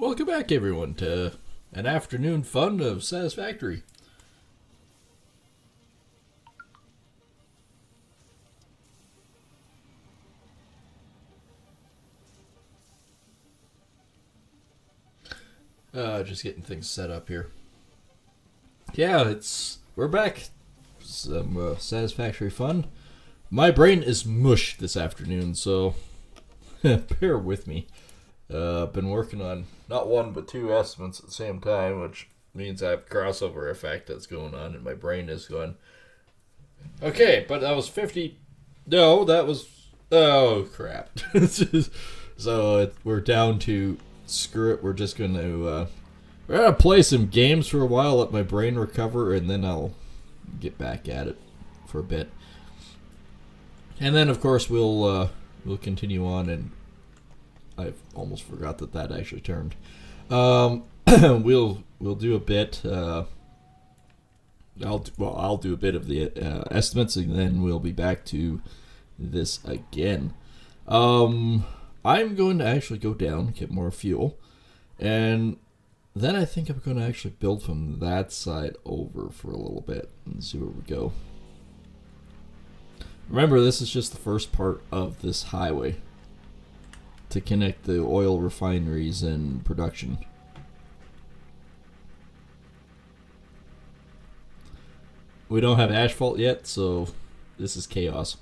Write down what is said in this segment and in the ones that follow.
Welcome back, everyone, to an afternoon fun of Satisfactory. Just getting things set up here. Yeah, we're back. Some Satisfactory fun. My brain is mush this afternoon, so bear with me. Been working on not one but two estimates at the same time, which means I have crossover effect that's going on, and my brain is going. Okay, but that was 50. No, that was. Oh crap! So we're down to screw it. We're just gonna play some games for a while, let my brain recover, and then I'll get back at it for a bit. And then, of course, we'll continue on, and I almost forgot that actually turned. We'll do a bit. I'll do a bit of the estimates, and then we'll be back to this again. I'm going to actually go down, get more fuel, and then I think I'm going to actually build from that side over for a little bit and see where we go. Remember, this is just the first part of this highway to connect the oil refineries and production. We don't have asphalt yet, so this is chaos.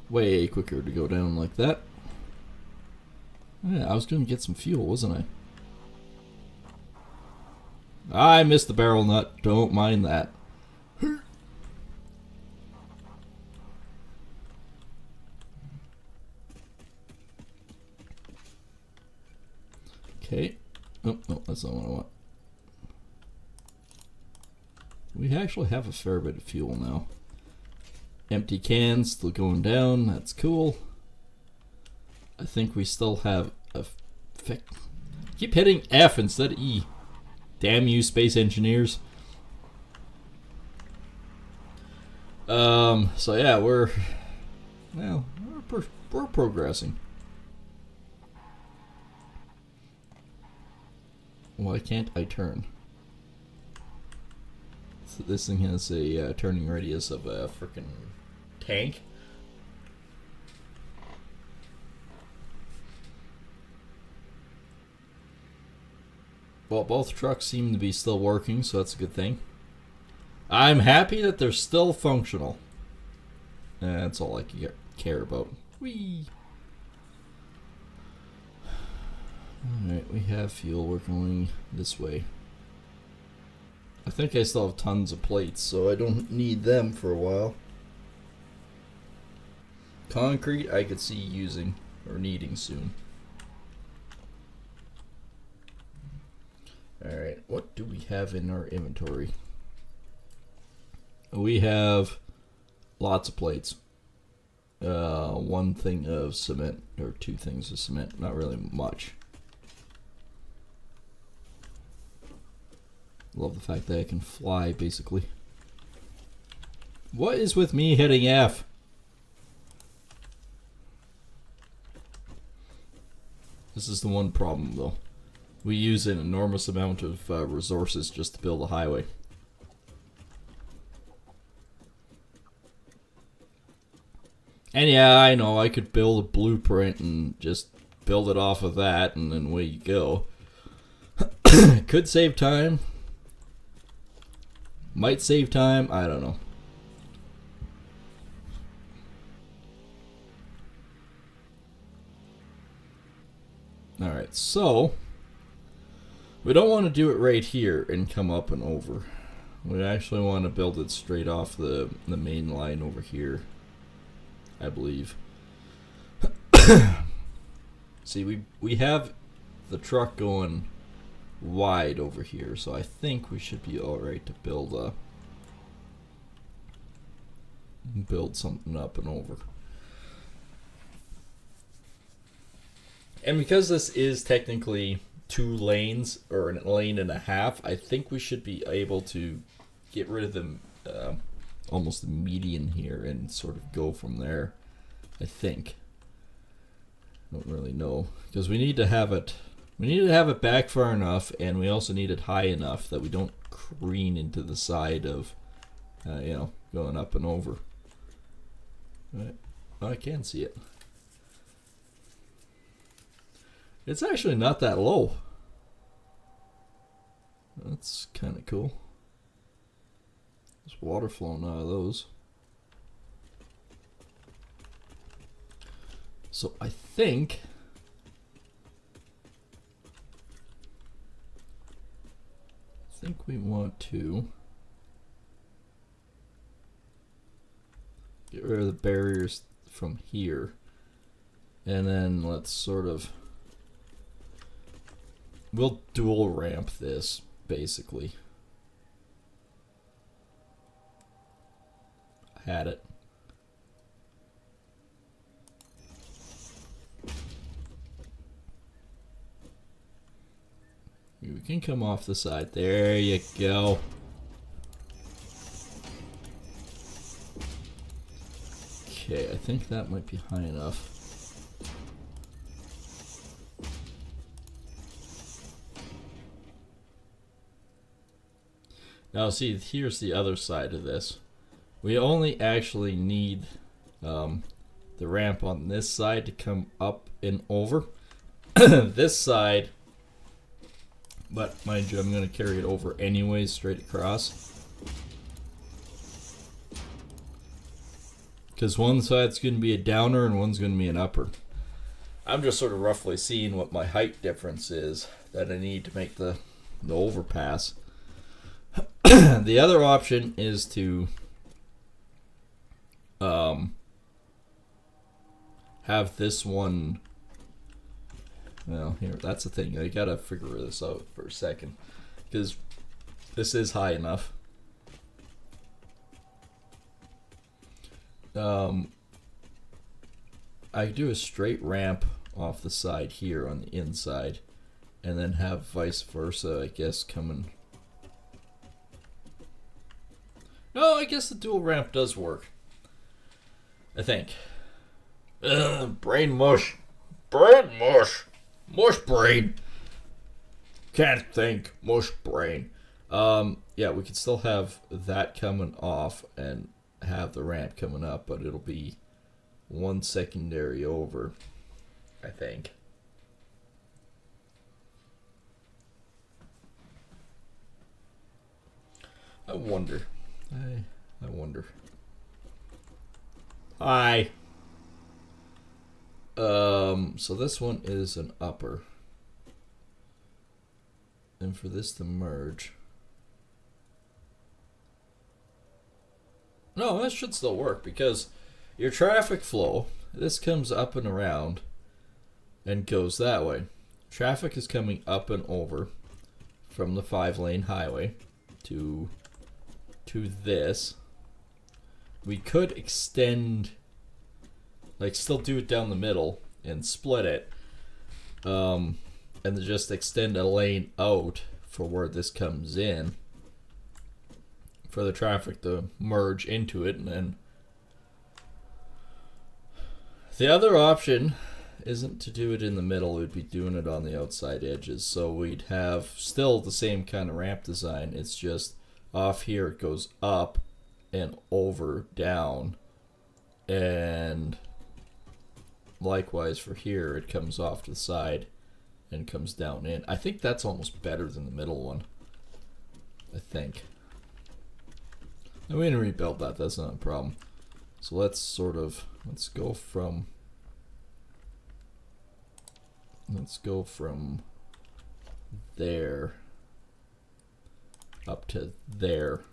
Way quicker to go down like that. Yeah, I was going to get some fuel, wasn't I? I missed the barrel nut. Don't mind that. Okay. Oh, no, that's not what I want. We actually have a fair bit of fuel now. Empty cans still going down. That's cool. I think we still have a... Keep hitting F instead of E. Damn you, space engineers. So yeah, we're progressing. Why can't I turn? So this thing has a turning radius of a frickin' tank. Well, both trucks seem to be still working, so that's a good thing. I'm happy that they're still functional. That's all I can care about. Whee! Alright, we have fuel. We're going this way. I think I still have tons of plates, so I don't need them for a while. Concrete, I could see using or needing soon. Alright, what do we have in our inventory? We have lots of plates. One thing of cement, or two things of cement, not really much. Love the fact that I can fly, basically. What is with me hitting F? This is the one problem, though. We use an enormous amount of resources just to build a highway. And yeah, I know, I could build a blueprint and just build it off of that, and then away you go. Could save time. Might save time, I don't know. Alright, so we don't want to do it right here and come up and over. We actually want to build it straight off the main line over here, I believe. See, we have the truck going wide over here, so I think we should be alright to build something up and over. And because this is technically 2 lanes, or a lane and a half, I think we should be able to get rid of the almost the median here and sort of go from there. I think. Don't really know because we need to have it. We need to have it back far enough, and we also need it high enough that we don't careen into the side of, going up and over. Right. Oh, I can see it. It's actually not that low. That's kind of cool. There's water flowing out of those. So I think we want to get rid of the barriers from here, and then let's sort of, we'll dual ramp this basically. Had it. We can come off the side. There you go. Okay, I think that might be high enough. Now see, here's the other side of this. We only actually need the ramp on this side to come up and over. This side, but mind you, I'm going to carry it over anyways, straight across. Because one side's going to be a downer and one's going to be an upper. I'm just sort of roughly seeing what my height difference is that I need to make the overpass. The other option is to have this one. Well, here, that's the thing. I gotta figure this out for a second, because this is high enough. I do a straight ramp off the side here on the inside, and then have vice versa, I guess, coming. No, I guess the dual ramp does work. I think. Brain mush. Brain mush. Mush brain. Can't think. Mush brain. Yeah, we could still have that coming off and have the ramp coming up, but it'll be one secondary over, I think. I wonder. I wonder. Hi. So this one is an upper. And for this to merge. No, that should still work because your traffic flow, this comes up and around and goes that way. Traffic is coming up and over from the 5-lane highway to this. We could extend, like, still do it down the middle and split it, and then just extend a lane out for where this comes in for the traffic to merge into it. And then the other option isn't to do it in the middle, we'd be doing it on the outside edges, so we'd have still the same kind of ramp design. It's just off here it goes up and over down, and likewise for here it comes off to the side and comes down in. I think that's almost better than the middle one, I think. And we can rebuild that, that's not a problem. So let's go from there up to there.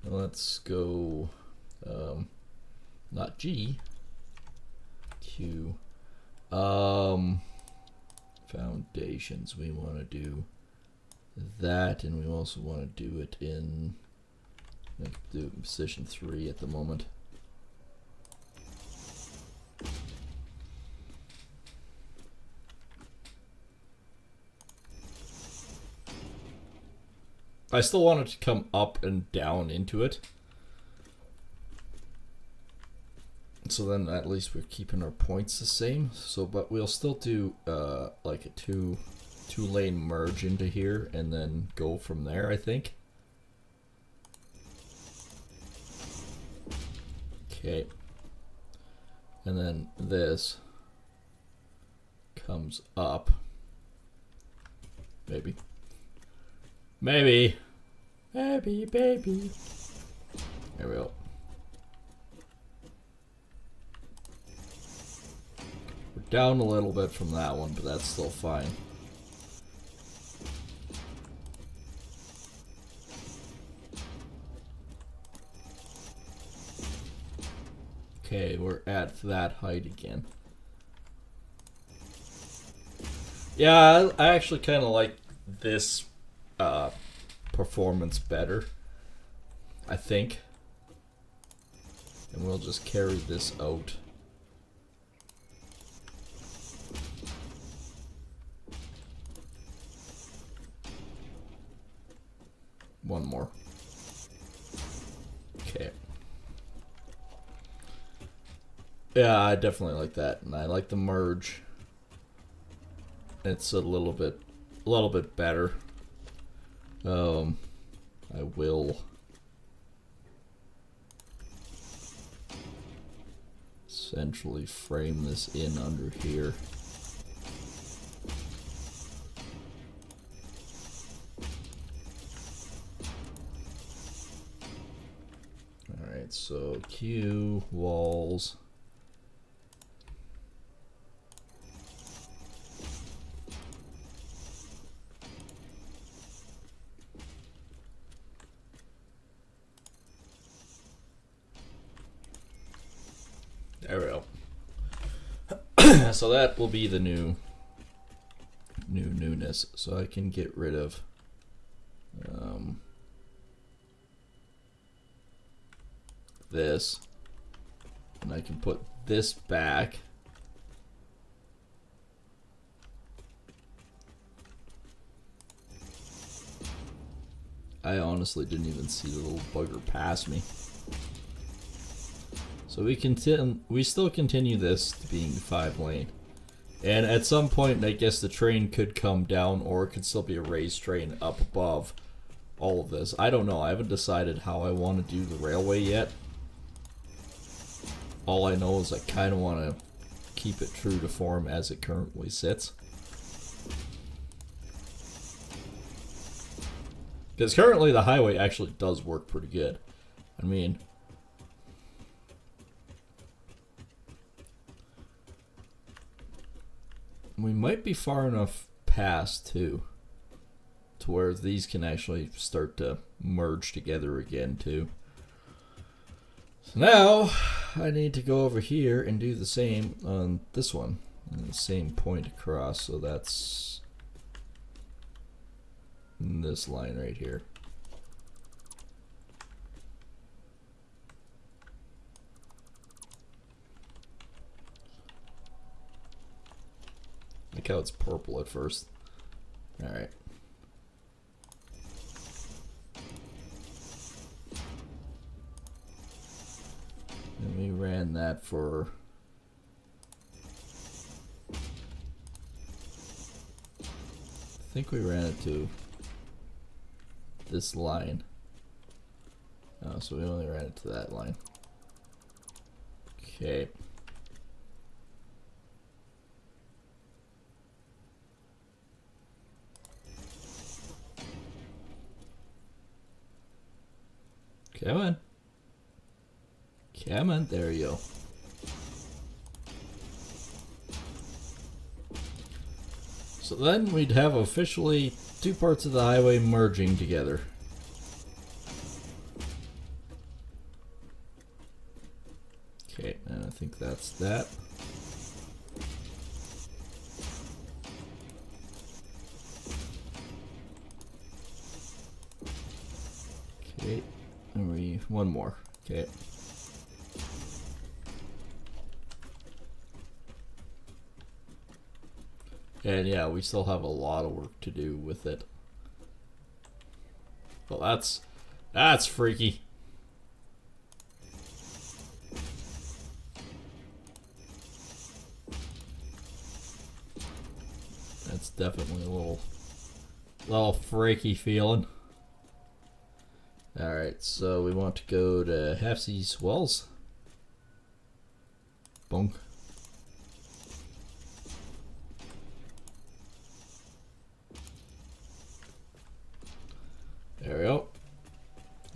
And let's go not G, Q. Foundations, we want to do that, and we also want to do it in, do position 3 at the moment. I still want it to come up and down into it. So then at least we're keeping our points the same. So, but we'll still do like a two lane merge into here and then go from there, I think. Okay. And then this comes up. Maybe. Maybe. Maybe, baby. There we go. We're down a little bit from that one, but that's still fine. Okay, we're at that height again. Yeah, I actually kind of like this performance better, I think. And we'll just carry this out. One more. Okay. Yeah, I definitely like that, and I like the merge. It's a little bit better. I will essentially frame this in under here. Alright, so Q, walls. There we go. So that will be the newness. So I can get rid of this, and I can put this back. I honestly didn't even see the little bugger pass me. So we still continue this to being 5 lane. And at some point, I guess the train could come down, or it could still be a raised train up above all of this. I don't know. I haven't decided how I want to do the railway yet. All I know is I kind of want to keep it true to form as it currently sits. Because currently the highway actually does work pretty good. I mean, we might be far enough past too, to where these can actually start to merge together again too. So now I need to go over here and do the same on this one, and the same point across. So that's this line right here. Look how it's purple at first. Alright. And we ran that for... I think we ran it to this line. Oh, so we only ran it to that line. Okay. Come on. Come on, there you go. So then we'd have officially 2 parts of the highway merging together. Okay, and I think that's that. Okay, and one more. Okay. And yeah, we still have a lot of work to do with it. Well, that's freaky. It's definitely a little freaky feeling. Alright, so we want to go to Halfseas Wells. Bonk. There we go.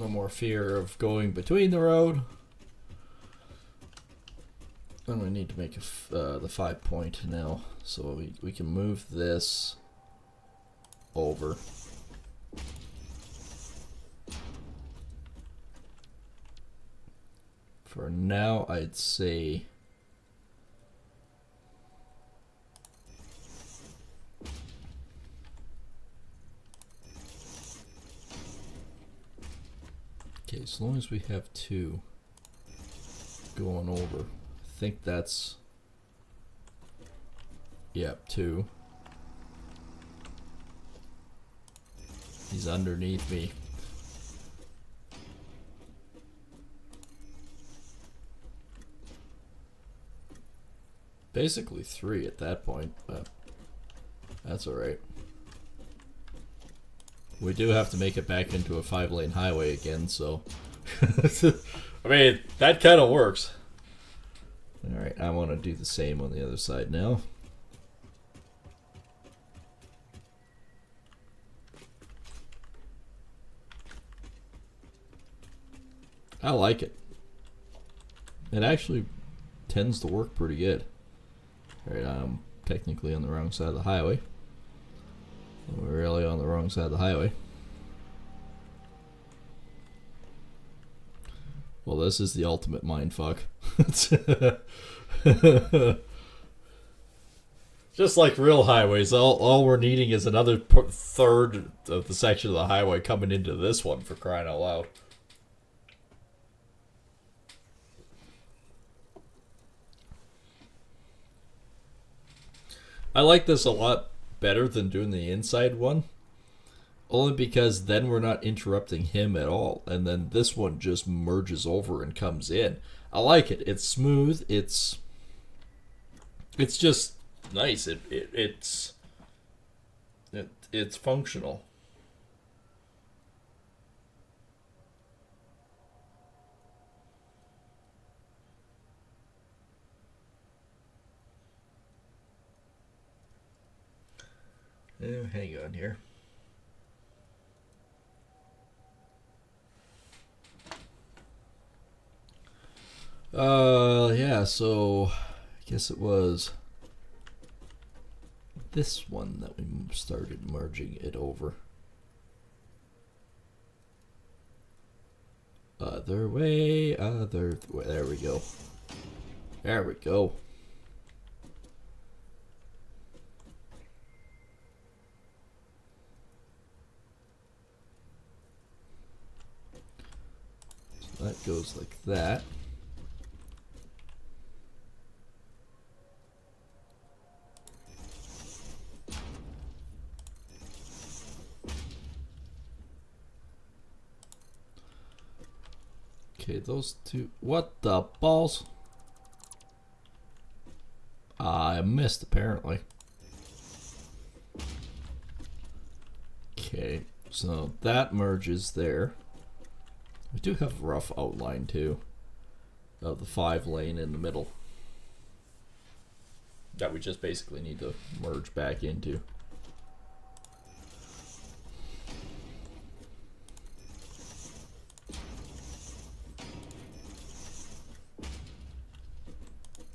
No more fear of going between the road. And we need to make the 5 point now, so we can move this over. For now, I'd say okay, as long as we have 2 going over. I think that's, yep, 2. He's underneath me. Basically 3 at that point, but that's alright. We do have to make it back into a 5-lane highway again, so I mean, that kind of works. Alright, I want to do the same on the other side now. I like it. It actually tends to work pretty good. Alright, I'm technically on the wrong side of the highway. We're really on the wrong side of the highway. Well, this is the ultimate mindfuck. Just like real highways, all we're needing is another third of the section of the highway coming into this one, for crying out loud. I like this a lot better than doing the inside one. Only because then we're not interrupting him at all. And then this one just merges over and comes in. I like it. It's smooth. It's just nice. It's functional. Hang on here. Yeah, so I guess it was this one that we started merging it over. Other way, there we go. There we go. So that goes like that. Okay, those two. What the balls? I missed, apparently. Okay, so that merges there. We do have a rough outline, too, of the 5-lane in the middle that we just basically need to merge back into.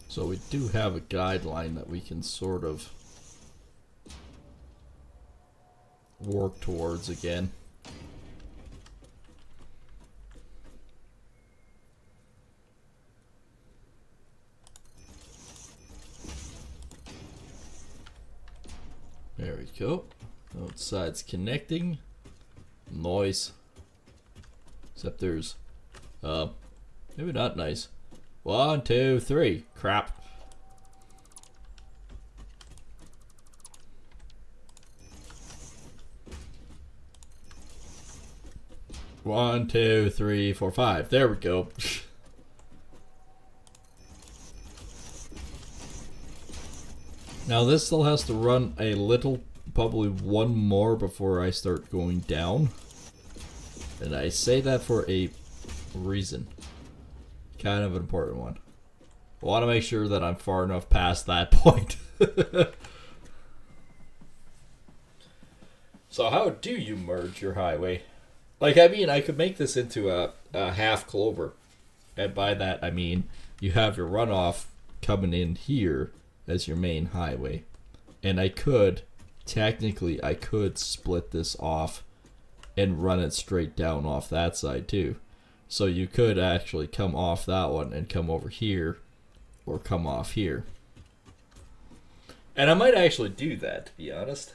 So we do have a guideline that we can sort of work towards again. There we go. Both sides connecting. Nice. Except there's, maybe not nice. 1, 2, 3. Crap. One, 2, 3, 4, 5. There we go. Now this still has to run a little, probably one more before I start going down. And I say that for a reason. Kind of an important one. I want to make sure that I'm far enough past that point. So how do you merge your highway? Like, I mean, I could make this into a half clover. And by that, I mean, you have your runoff coming in here as your main highway. And I could, technically, I could split this off and run it straight down off that side too. So you could actually come off that one and come over here, or come off here. And I might actually do that, to be honest.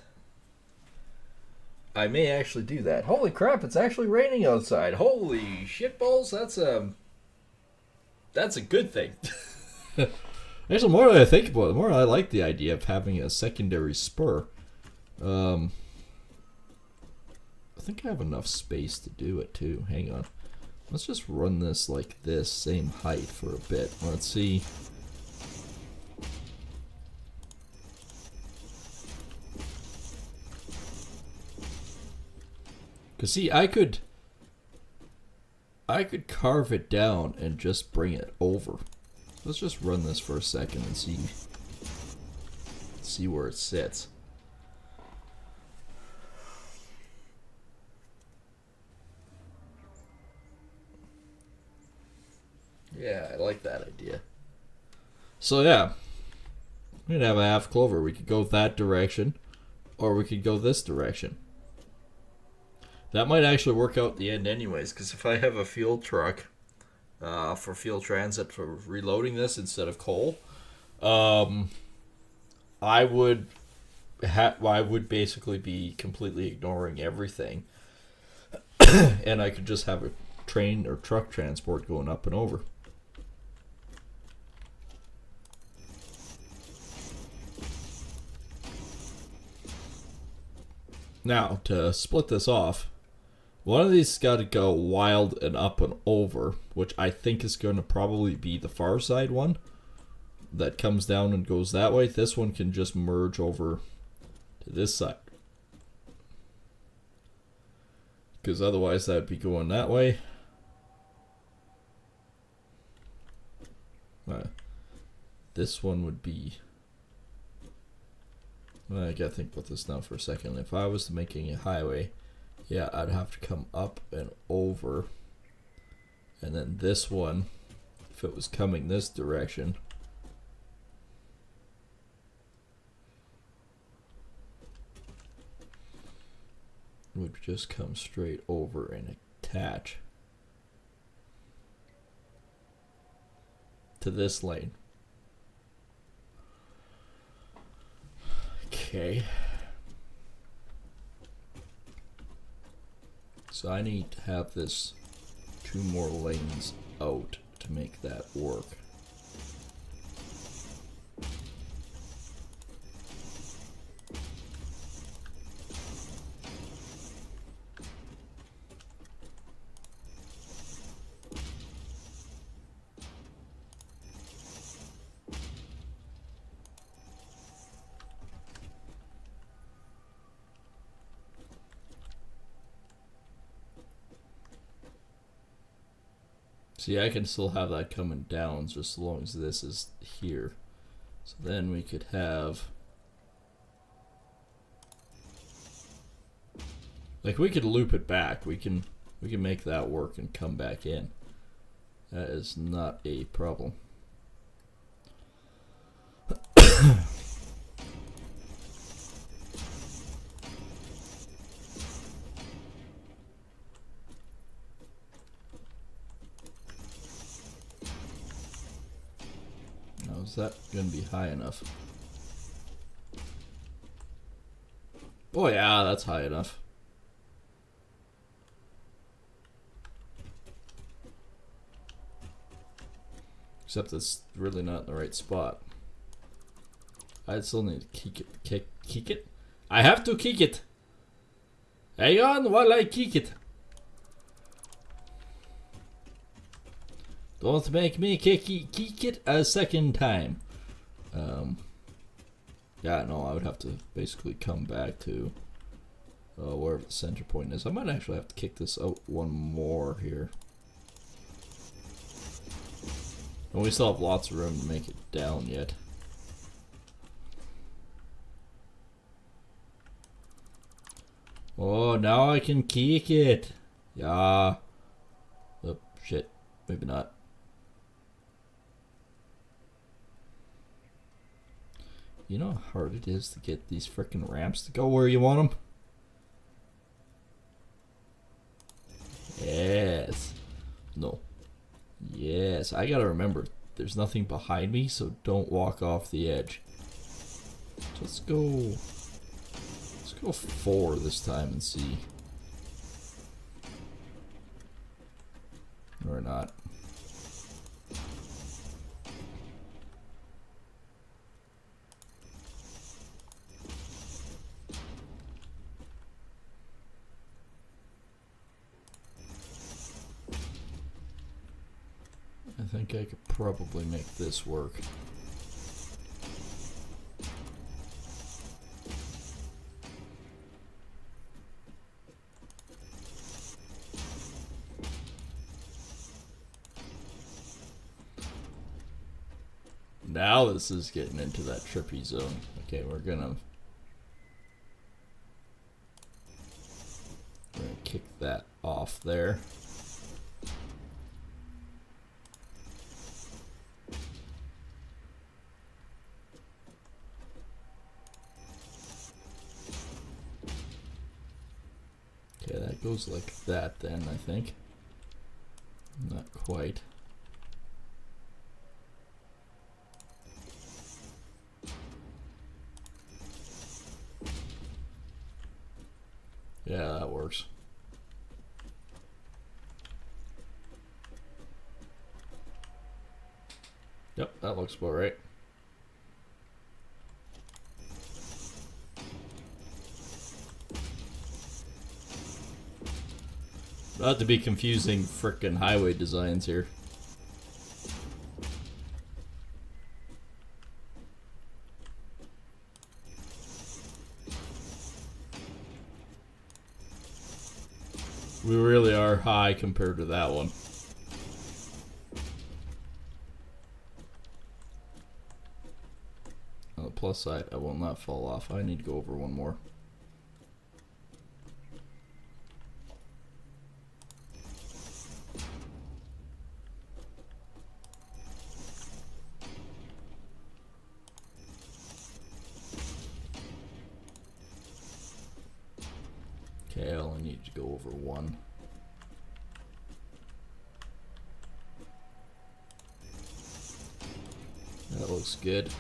I may actually do that. Holy crap, it's actually raining outside. Holy shitballs, that's a good thing. Actually, the more I think about it, the more I like the idea of having a secondary spur. I think I have enough space to do it too. Hang on. Let's just run this like this, same height for a bit. Let's see. Cause see, I could carve it down and just bring it over. Let's just run this for a second and see where it sits. Yeah, I like that idea. So yeah, we'd have a half clover. We could go that direction, or we could go this direction. That might actually work out the end anyways, because if I have a fuel truck for fuel transit for reloading this instead of coal, I would basically be completely ignoring everything, and I could just have a train or truck transport going up and over. Now, to split this off, one of these has got to go wild and up and over, which I think is going to probably be the far side one that comes down and goes that way. This one can just merge over to this side, because otherwise that would be going that way. This one would be... I gotta think about this now for a second. If I was making a highway, yeah, I'd have to come up and over. And then this one, if it was coming this direction, would just come straight over and attach to this lane. Okay. So I need to have this 2 more lanes out to make that work. See, I can still have that coming down just as long as this is here. So then we could have... like, we could loop it back. We can make that work and come back in. That is not a problem. Is that going to be high enough? Oh yeah, that's high enough. Except it's really not in the right spot. I still need to kick it. I have to kick it. Hang on while I kick it. Don't make me kick it a second time. Yeah, no, I would have to basically come back to wherever the center point is. I might actually have to kick this out one more here. And we still have lots of room to make it down yet. Oh, now I can kick it. Yeah. Oh, shit. Maybe not. You know how hard it is to get these frickin' ramps to go where you want them? Yes. No. Yes. I gotta remember, there's nothing behind me, so don't walk off the edge. So let's go 4 this time and see. Or not. I think I could probably make this work. Now this is getting into that trippy zone. Okay, we're gonna kick that off there. Okay, that goes like that then, I think. Not quite. Yeah, that works. Yep, that looks about right. Not to be confusing frickin' highway designs here. We really are high compared to that one. On the plus side, I will not fall off. I need to go over one more. Okay, I only need to go over one. That looks good.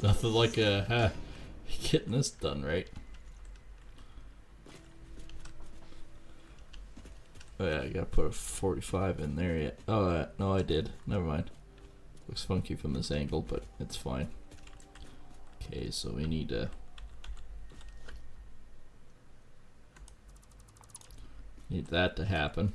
Nothing like getting this done right. Oh yeah, I gotta put a 45 in there yet. Oh no, I did. Never mind. Looks funky from this angle, but it's fine. Okay, so we need that to happen.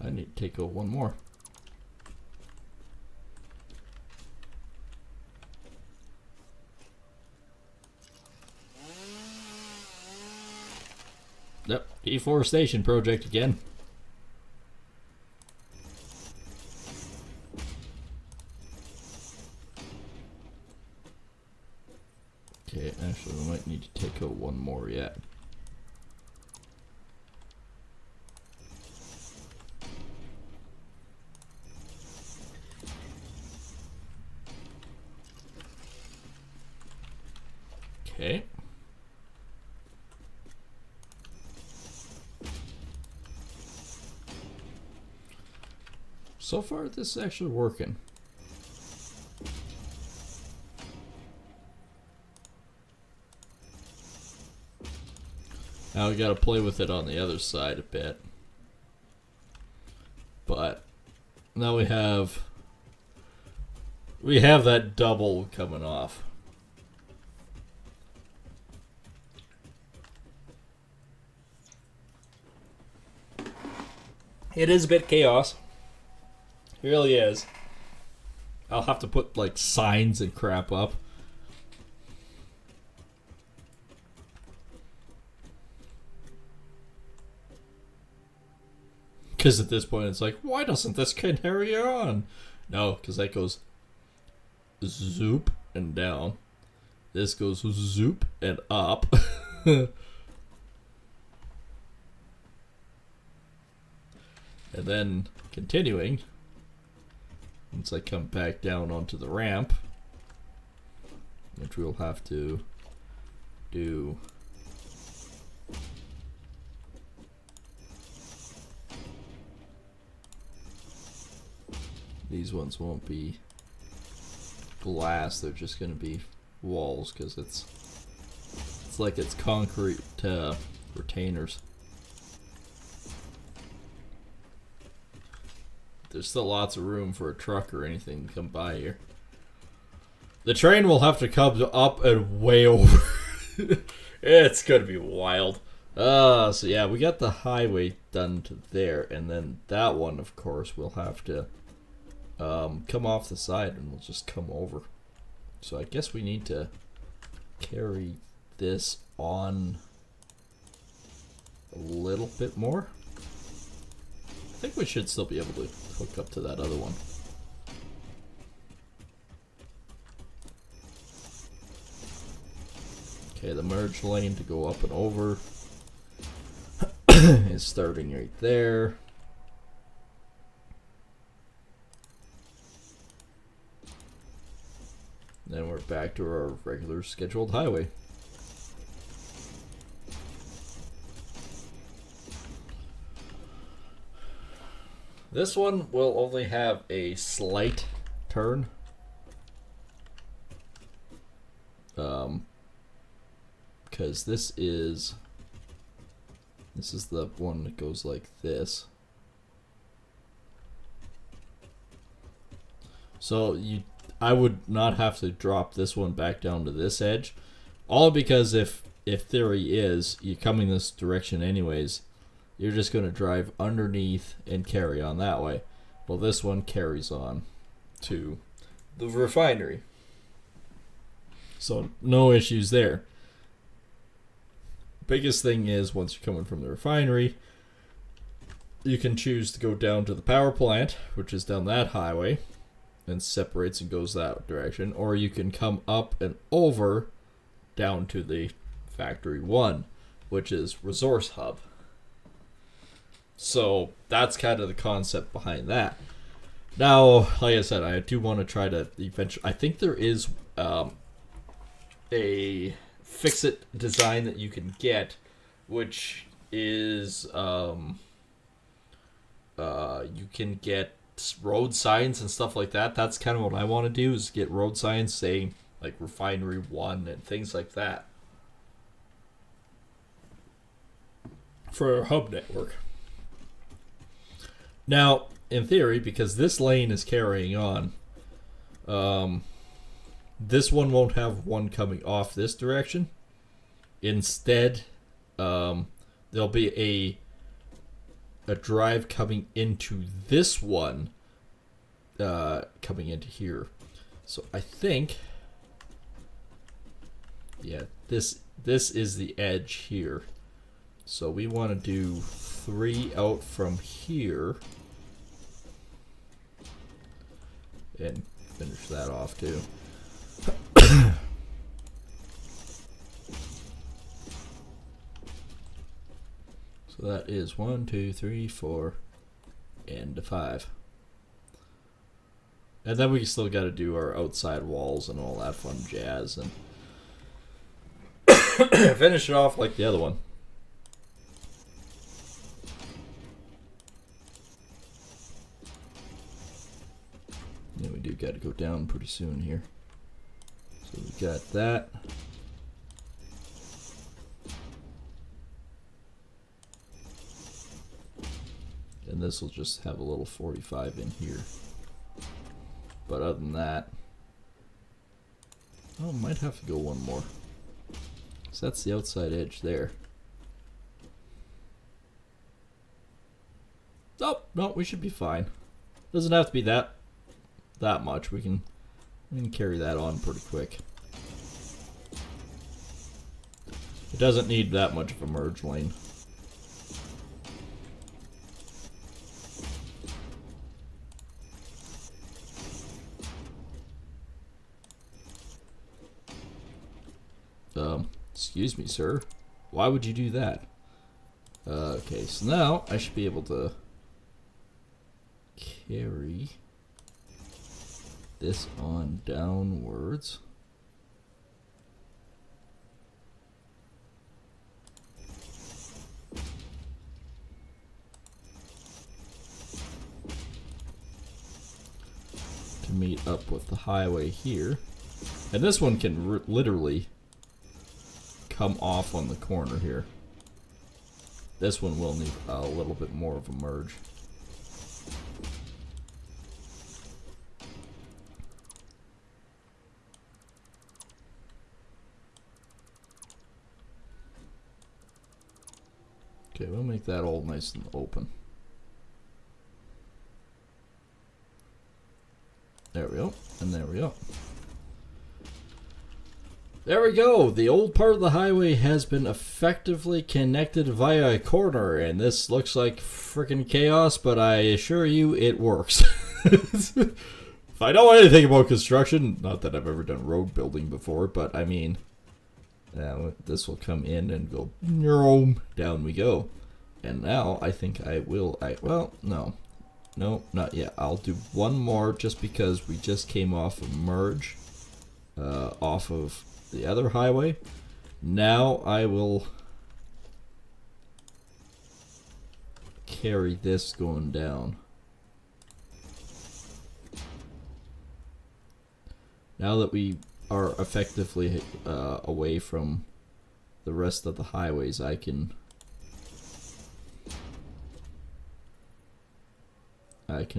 I need to take out one more. Yep, deforestation project again. Okay, actually we might need to take out one more yet. Okay. So far, this is actually working. Now we gotta play with it on the other side a bit. But now we have that double coming off. It is a bit chaos. It really is. I'll have to put like signs and crap up. Because at this point it's like, why doesn't this carry on? No, because that goes zoop and down. This goes zoop and up. And then continuing, once I come back down onto the ramp, which we'll have to do these ones won't be glass, they're just going to be walls because it's like it's concrete retainers. There's still lots of room for a truck or anything to come by here. The train will have to come up and way over. It's gonna be wild. So yeah, we got the highway done to there, and then that one, of course, will have to come off the side, and we'll just come over. So I guess we need to carry this on a little bit more. I think we should still be able to hook up to that other one. Okay, the merge lane to go up and over is starting right there. Then we're back to our regular scheduled highway. This one will only have a slight turn. Because this is the one that goes like this. So I would not have to drop this one back down to this edge. All because if theory is you're coming this direction anyways, you're just going to drive underneath and carry on that way. Well, this one carries on to the refinery. So no issues there. Biggest thing is once you're coming from the refinery, you can choose to go down to the power plant, which is down that highway, and separates and goes that direction. Or you can come up and over down to the Factory 1, which is Resource Hub. So that's kind of the concept behind that. Now, like I said, I do want to try to eventually. I think there is a fix-it design that you can get, which is you can get road signs and stuff like that. That's kind of what I want to do, is get road signs saying like Refinery 1 and things like that for our hub network. Now, in theory, because this lane is carrying on, this one won't have one coming off this direction. Instead, there'll be a drive coming into this one, coming into here. So I think, yeah, this is the edge here. So we want to do 3 out from here and finish that off too. So that is 1, 2, 3, 4, and 5. And then we still got to do our outside walls and all that fun jazz and finish it off like the other one. Yeah, we do got to go down pretty soon here. So we got that. And this will just have a little 45 in here. But other than that, oh, might have to go one more. So that's the outside edge there. Oh, no, we should be fine. Doesn't have to be that much. We can carry that on pretty quick. It doesn't need that much of a merge lane. Excuse me, sir. Why would you do that? Okay, so now I should be able to carry this on downwards. To meet up with the highway here. And this one can literally come off on the corner here. This one will need a little bit more of a merge. Okay, we'll make that all nice and open. There we go, and there we go. There we go. The old part of the highway has been effectively connected via a corner, and this looks like freaking chaos, but I assure you it works. If I know anything about construction, not that I've ever done road building before, but I mean, this will come in and go, down we go. And now I think I will, well, no, not yet. I'll do one more just because we just came off a merge off of the other highway. Now I will carry this going down. Now that we are effectively away from the rest of the highways, I can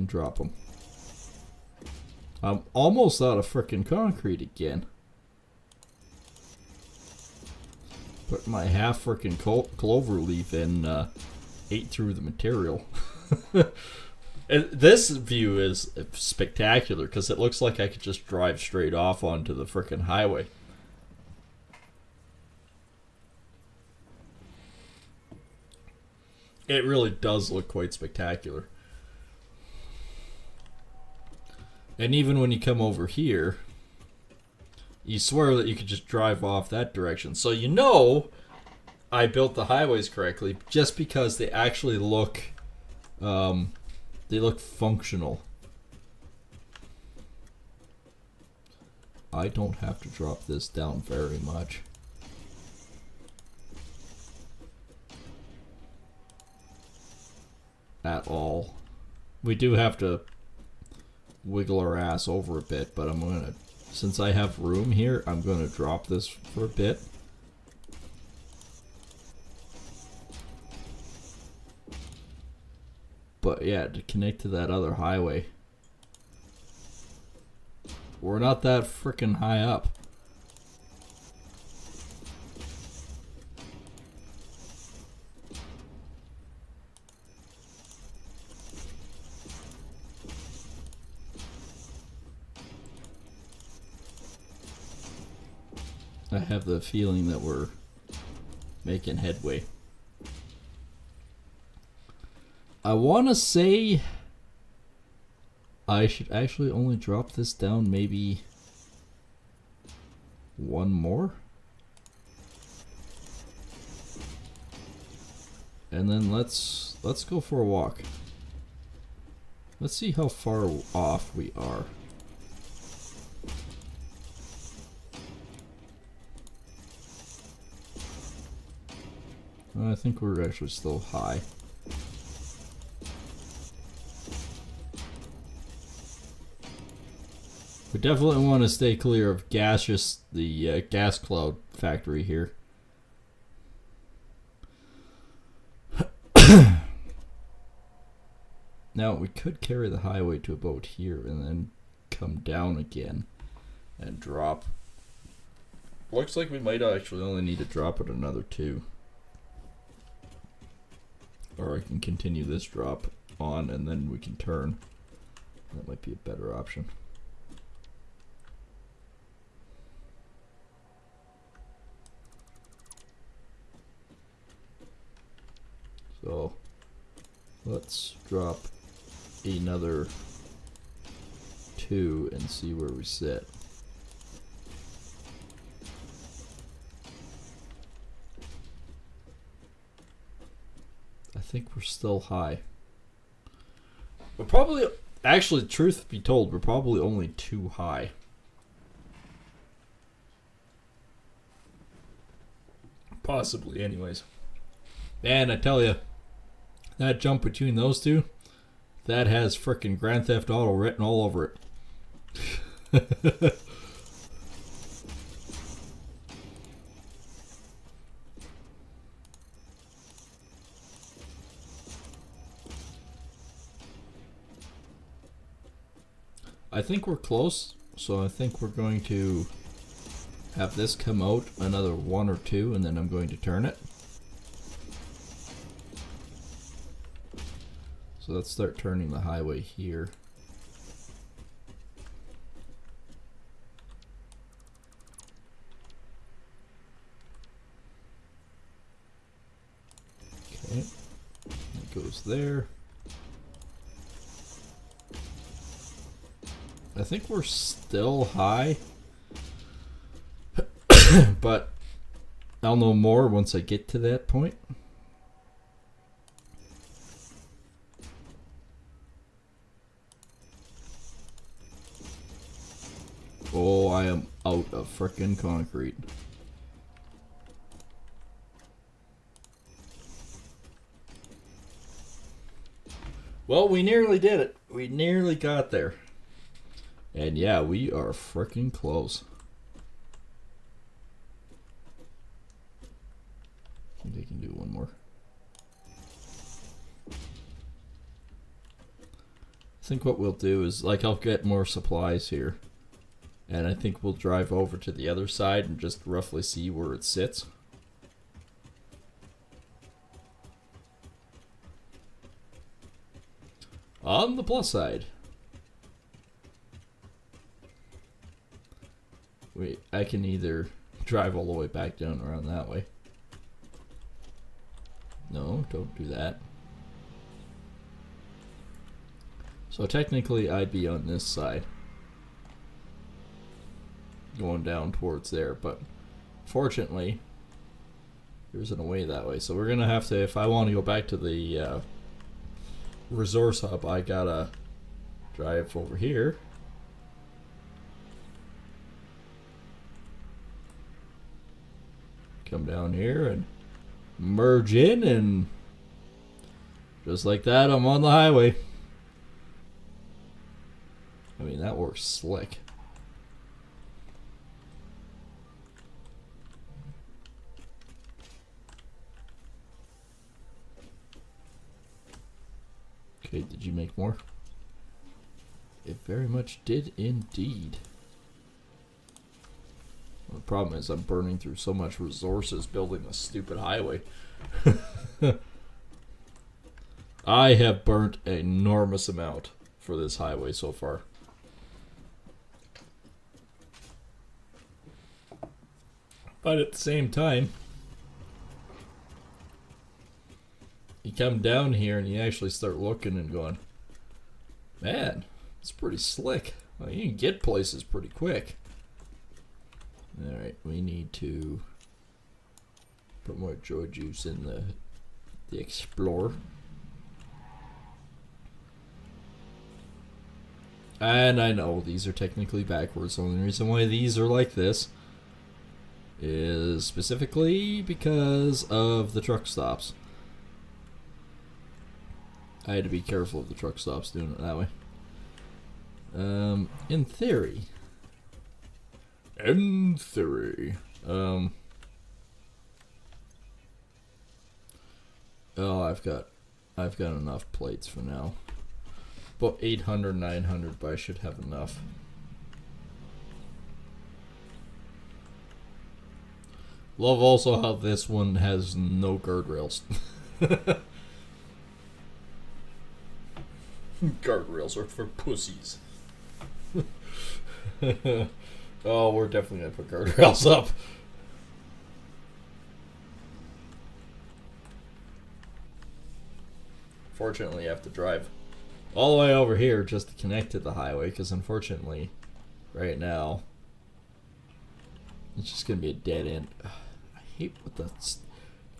drop them. I'm almost out of frickin' concrete again. Put my half frickin' clover leaf in, ate through the material. And this view is spectacular because it looks like I could just drive straight off onto the frickin' highway. It really does look quite spectacular. And even when you come over here, you swear that you could just drive off that direction. So you know I built the highways correctly just because they actually look functional. I don't have to drop this down very much. At all. We do have to wiggle our ass over a bit, but I'm gonna, since I have room here, I'm gonna drop this for a bit. But yeah, to connect to that other highway, we're not that frickin' high up. I have the feeling that we're making headway. I want to say I should actually only drop this down maybe one more. And then let's go for a walk. Let's see how far off we are. I think we're actually still high. We definitely want to stay clear of the gas cloud factory here. Now, we could carry the highway to about here and then come down again and drop. Looks like we might actually only need to drop it another 2. Or I can continue this drop on and then we can turn. That might be a better option. So let's drop another 2 and see where we sit. I think we're still high. We're probably, actually, truth be told, we're probably only too high. Possibly, anyways. And I tell you, that jump between those two, that has frickin' Grand Theft Auto written all over it. I think we're close, so I think we're going to have this come out another 1 or 2, and then I'm going to turn it. So let's start turning the highway here. Okay, it goes there. I think we're still high, but I'll know more once I get to that point. Oh, I am out of frickin' concrete. Well, we nearly did it. We nearly got there. And yeah, we are frickin' close. I think I can do one more. I think what we'll do is, like, I'll get more supplies here. And I think we'll drive over to the other side and just roughly see where it sits. On the plus side, wait, I can either drive all the way back down around that way. No, don't do that. So technically I'd be on this side, going down towards there, but fortunately there isn't a way that way. So we're gonna have to, if I want to go back to the resource hub, I gotta drive over here. Come down here and merge in, and just like that, I'm on the highway. I mean, that works slick. Okay, did you make more? It very much did indeed. Well, the problem is I'm burning through so much resources building a stupid highway. I have burnt an enormous amount for this highway so far. But at the same time, you come down here and you actually start looking and going, man, it's pretty slick. Well, you can get places pretty quick. Alright, we need to put more joy juice in the Explorer. And I know these are technically backwards. The only reason why these are like this is specifically because of the truck stops. I had to be careful of the truck stops doing it that way. In theory. Oh, I've got enough plates for now. About 800, 900, but I should have enough. Love also how this one has no guardrails. Guardrails are for pussies. Oh, we're definitely gonna put guardrails up. Fortunately, I have to drive all the way over here just to connect to the highway, because unfortunately, right now, it's just gonna be a dead end. I hate what that's.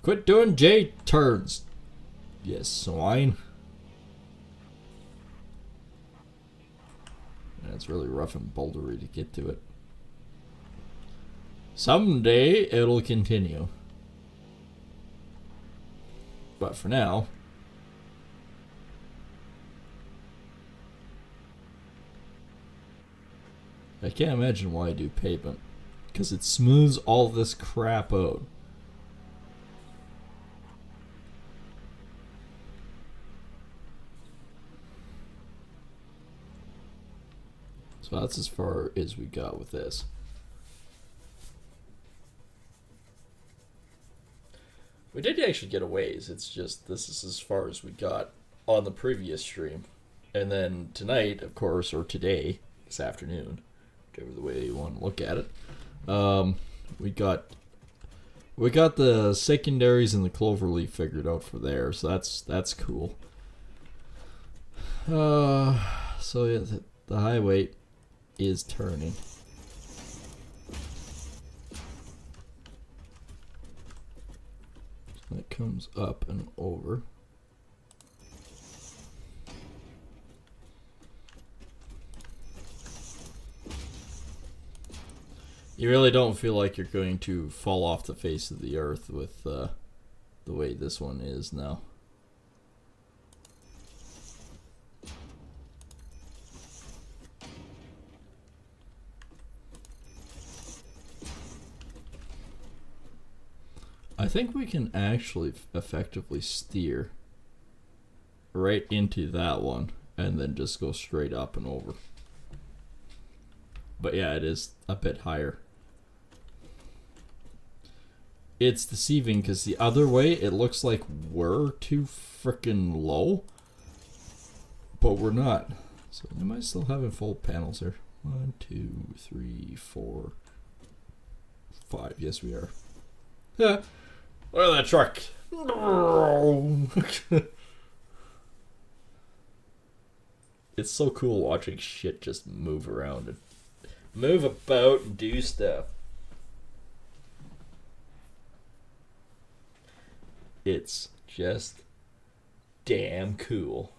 Quit doing J turns. Yes, swine. And it's really rough and bouldery to get to it. Someday it'll continue. But for now, I can't imagine why I do pavement. Because it smooths all this crap out. So that's as far as we got with this. We did actually get a ways. It's just this is as far as we got on the previous stream. And then tonight, of course, or today, this afternoon, whichever the way you want to look at it, we got the secondaries and the cloverleaf figured out for there, so that's cool. So yeah, the highway is turning. So it comes up and over. You really don't feel like you're going to fall off the face of the earth with the way this one is now. I think we can actually effectively steer right into that one and then just go straight up and over. But yeah, it is a bit higher. It's deceiving because the other way it looks like we're too freaking low, but we're not. So am I still having full panels here? 1, 2, 3, 4, 5. Yes, we are. Yeah. Look at that truck. It's so cool watching shit just move around and move about and do stuff. It's just damn cool.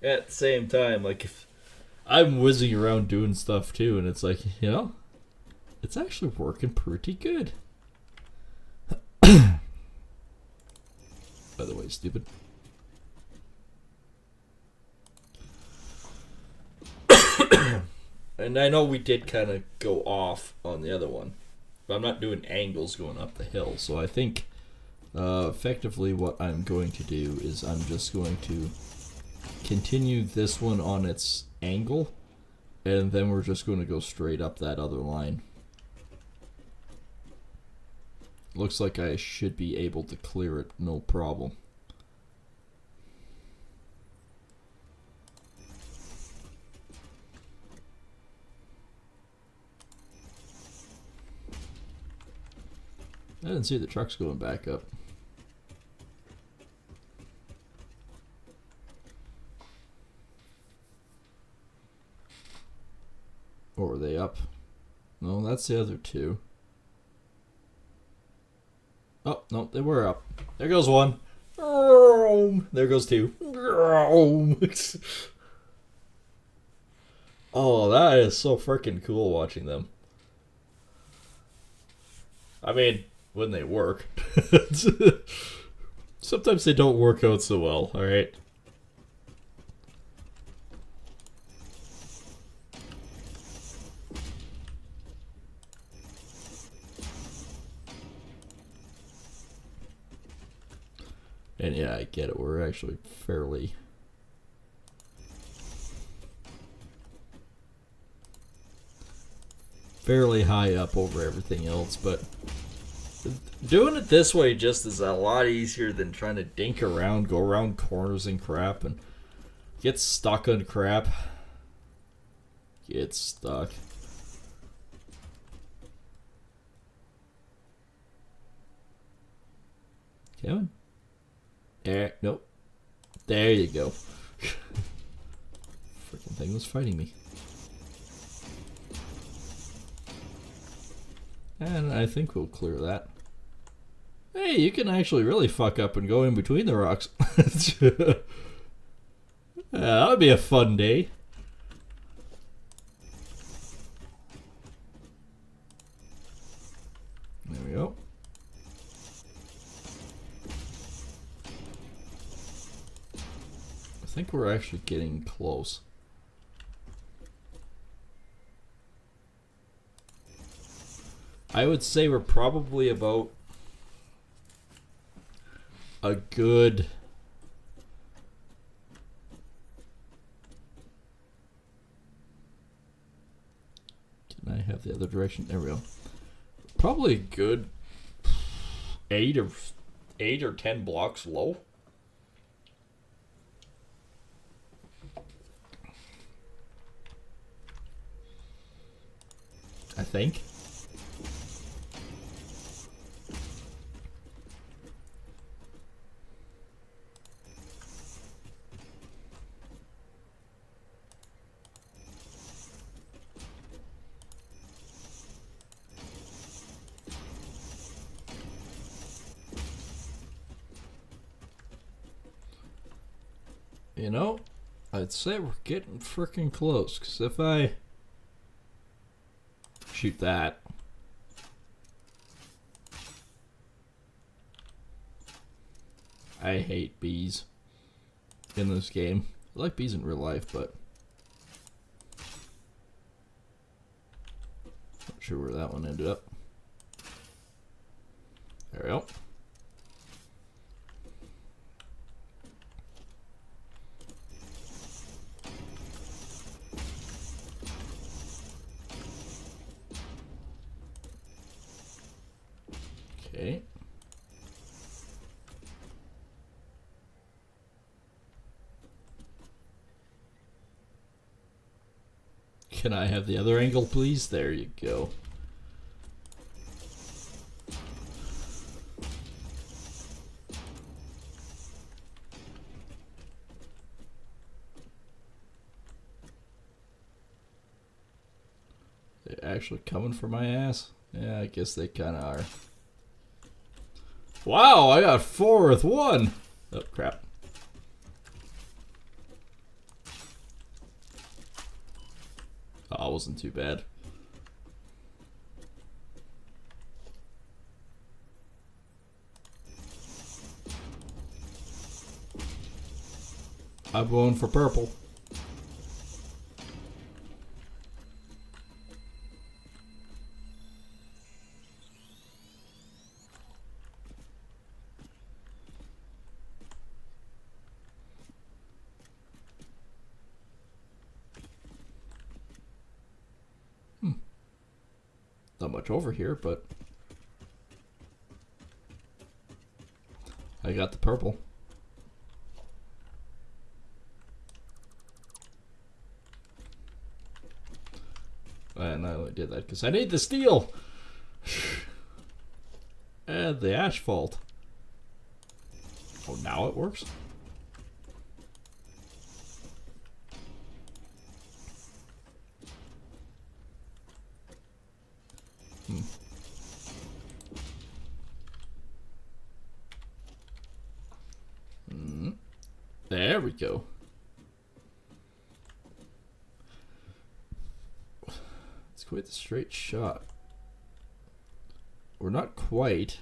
At the same time, like, if I'm whizzing around doing stuff too, and it's like, you know, it's actually working pretty good. By the way, stupid. And I know we did kind of go off on the other one, but I'm not doing angles going up the hill, so I think effectively what I'm going to do is I'm just going to continue this one on its angle, and then we're just going to go straight up that other line. Looks like I should be able to clear it, no problem. I didn't see the trucks going back up. Or were they up? No, that's the other two. Oh, no, they were up. There goes one. There goes two. Oh, that is so freaking cool watching them. I mean, when they work. Sometimes they don't work out so well, alright? And yeah, I get it. We're actually fairly... fairly high up over everything else, but doing it this way just is a lot easier than trying to dink around, go around corners and crap, and get stuck on crap. Get stuck. Kevin? There, nope. There you go. Freaking thing was fighting me. And I think we'll clear that. Hey, you can actually really fuck up and go in between the rocks. That would be a fun day. There we go. I think we're actually getting close. I would say we're probably about a good... Can I have the other direction? There we go. Probably a good 8 or 10 blocks low. I think. You know, I'd say we're getting freaking close, because if I shoot that, I hate bees in this game. I like bees in real life, but not sure where that one ended up. There we go. Okay. Can I have the other angle, please? There you go. They're actually coming for my ass? Yeah, I guess they kind of are. Wow, I got 4 with 1. Oh, crap. Oh, it wasn't too bad. I'm going for purple. Not much over here, but I got the purple. And I only did that because I need the steel and the asphalt. Oh, now it works? There we go. It's quite the straight shot. We're not quite.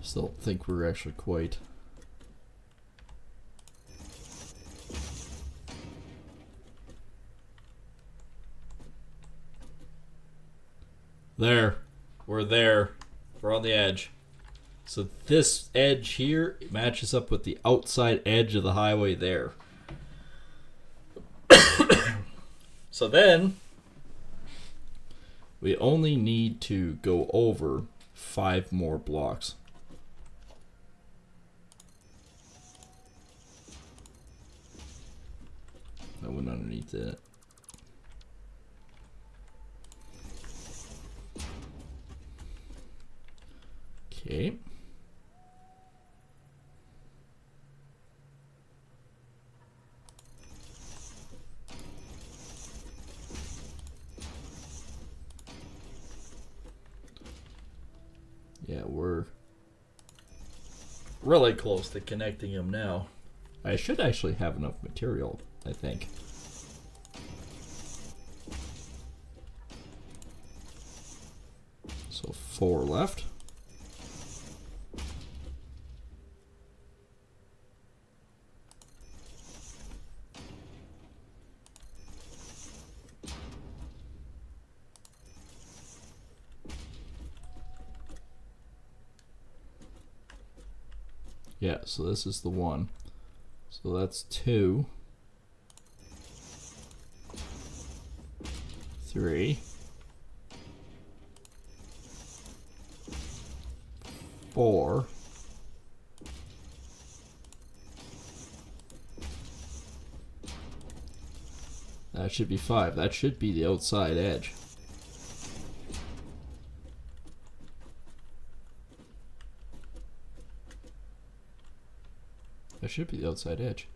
Still don't think we're actually quite. There. We're there. We're on the edge. So this edge here matches up with the outside edge of the highway there. So then we only need to go over 5 more blocks. That went underneath it. Okay. Yeah, we're really close to connecting them now. I should actually have enough material, I think. So 4 left. Yeah, so this is the one. So that's 2, 3, 4, 5. That should be 5. That should be the outside edge. That should be the outside edge.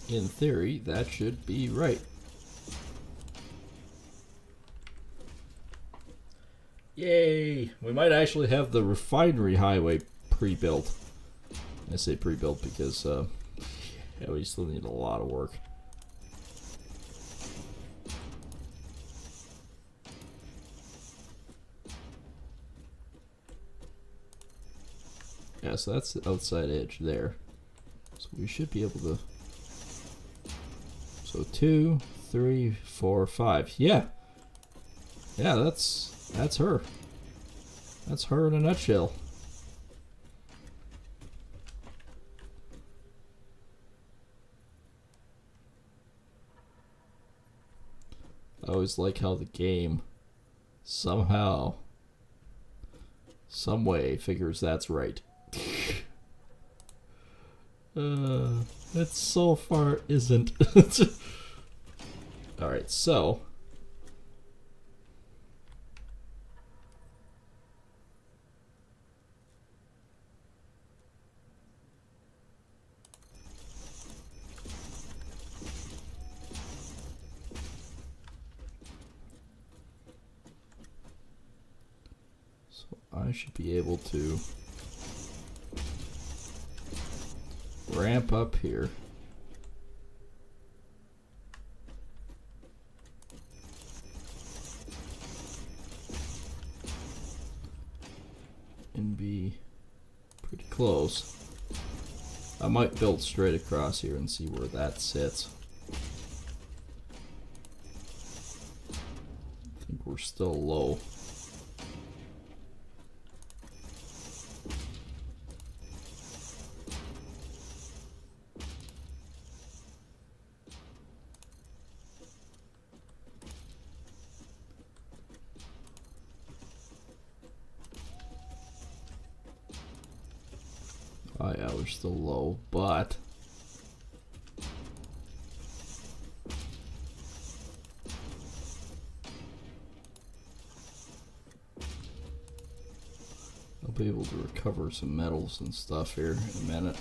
In theory, that should be right. Yay! We might actually have the refinery highway pre-built. I say pre-built because yeah, we still need a lot of work. Yeah, so that's the outside edge there. So we should be able to. So 2, 3, 4, 5. Yeah. Yeah, that's her. That's her in a nutshell. I always like how the game somehow, some way figures that's right. That so far isn't. Alright, so I should be able to ramp up here. And be pretty close. I might build straight across here and see where that sits. I think we're still low. Oh yeah, we're still low, but I'll be able to recover some metals and stuff here in a minute.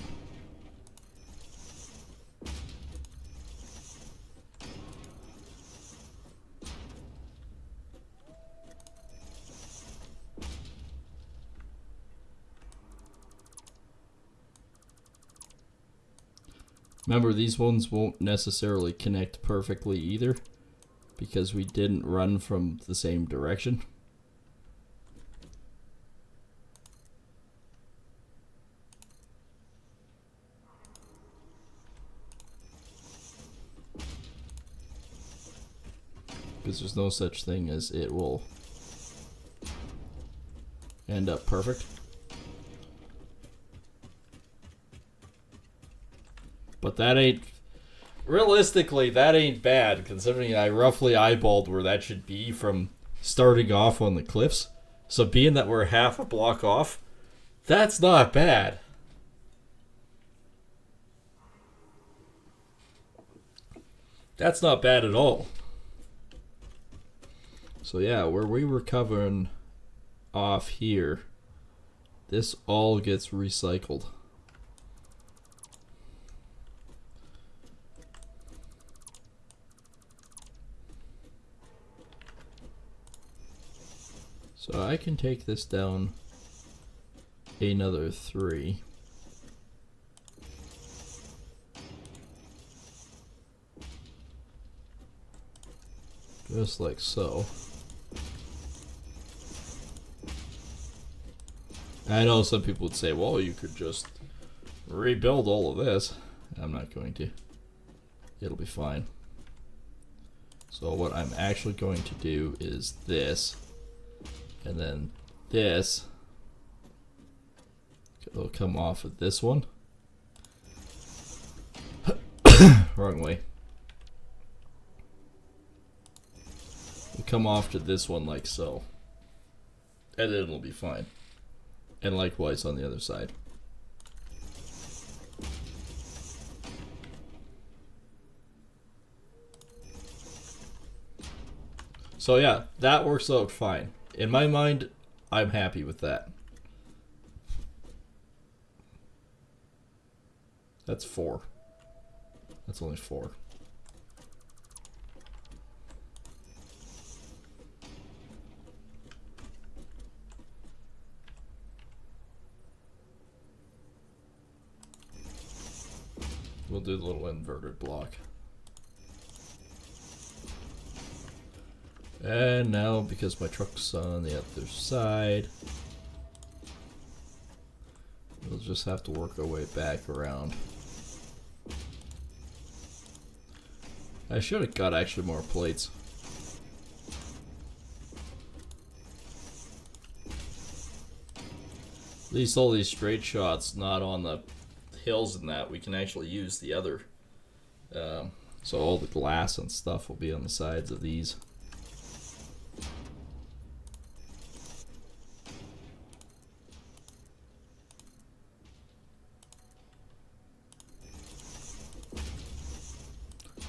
Remember, these ones won't necessarily connect perfectly either, because we didn't run from the same direction. Because there's no such thing as it will end up perfect. But that ain't... Realistically, that ain't bad, considering I roughly eyeballed where that should be from starting off on the cliffs. So being that we're half a block off, that's not bad. That's not bad at all. So yeah, where we were covering off here, this all gets recycled. So I can take this down another 3. Just like so. I know some people would say, well, you could just rebuild all of this. I'm not going to. It'll be fine. So what I'm actually going to do is this. And then this will come off of this one. Wrong way. It'll come off to this one like so. And then it'll be fine. And likewise on the other side. So yeah, that works out fine. In my mind, I'm happy with that. That's 4. That's only 4. We'll do the little inverted block. And now, because my truck's on the other side, we'll just have to work our way back around. I should have got actually more plates. At least all these straight shots, not on the hills and that, we can actually use the other. So all the glass and stuff will be on the sides of these.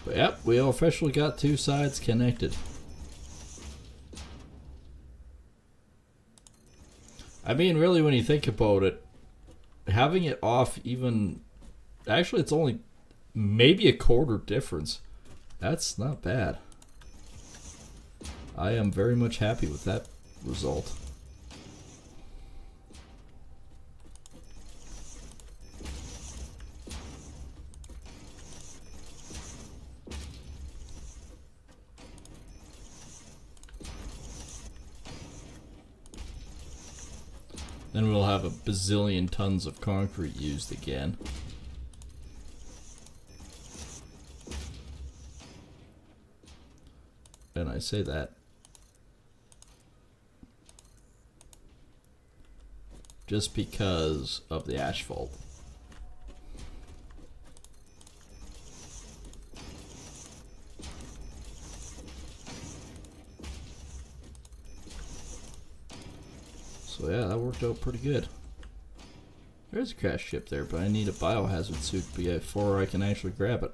But yep, we officially got 2 sides connected. I mean, really, when you think about it, having it off even... Actually, it's only maybe a quarter difference. That's not bad. I am very much happy with that result. Then we'll have a bazillion tons of concrete used again. And I say that just because of the asphalt. So yeah, that worked out pretty good. There's a crash ship there, but I need a biohazard suit before I can actually grab it.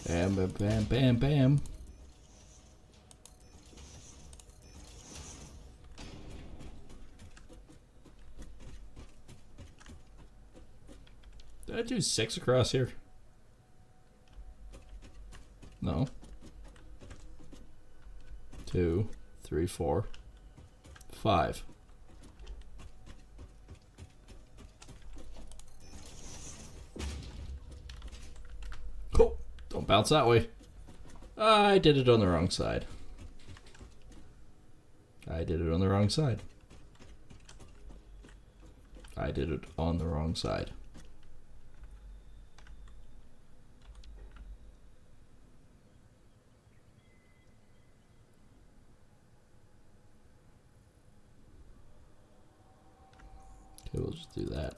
Bam, bam, bam, bam, bam. Did I do 6 across here? No. 2, 3, 4, 5. Don't bounce that way. I did it on the wrong side. I did it on the wrong side. I did it on the wrong side. Okay, we'll just do that.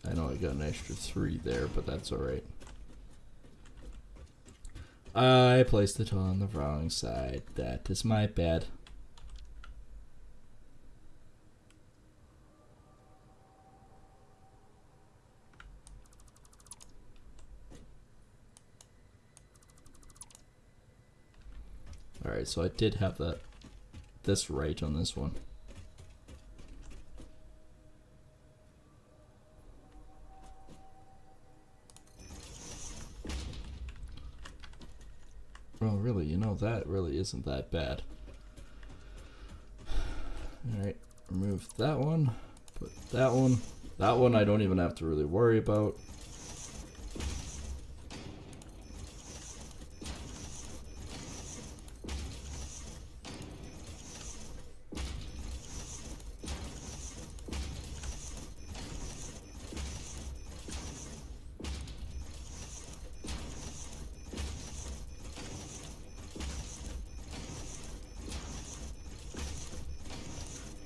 I know I got an extra 3 there, but that's alright. I placed it on the wrong side. That is my bad. Alright, so I did have this right on this one. Well, really, you know, that really isn't that bad. Alright, remove that one, put that one. That one I don't even have to really worry about.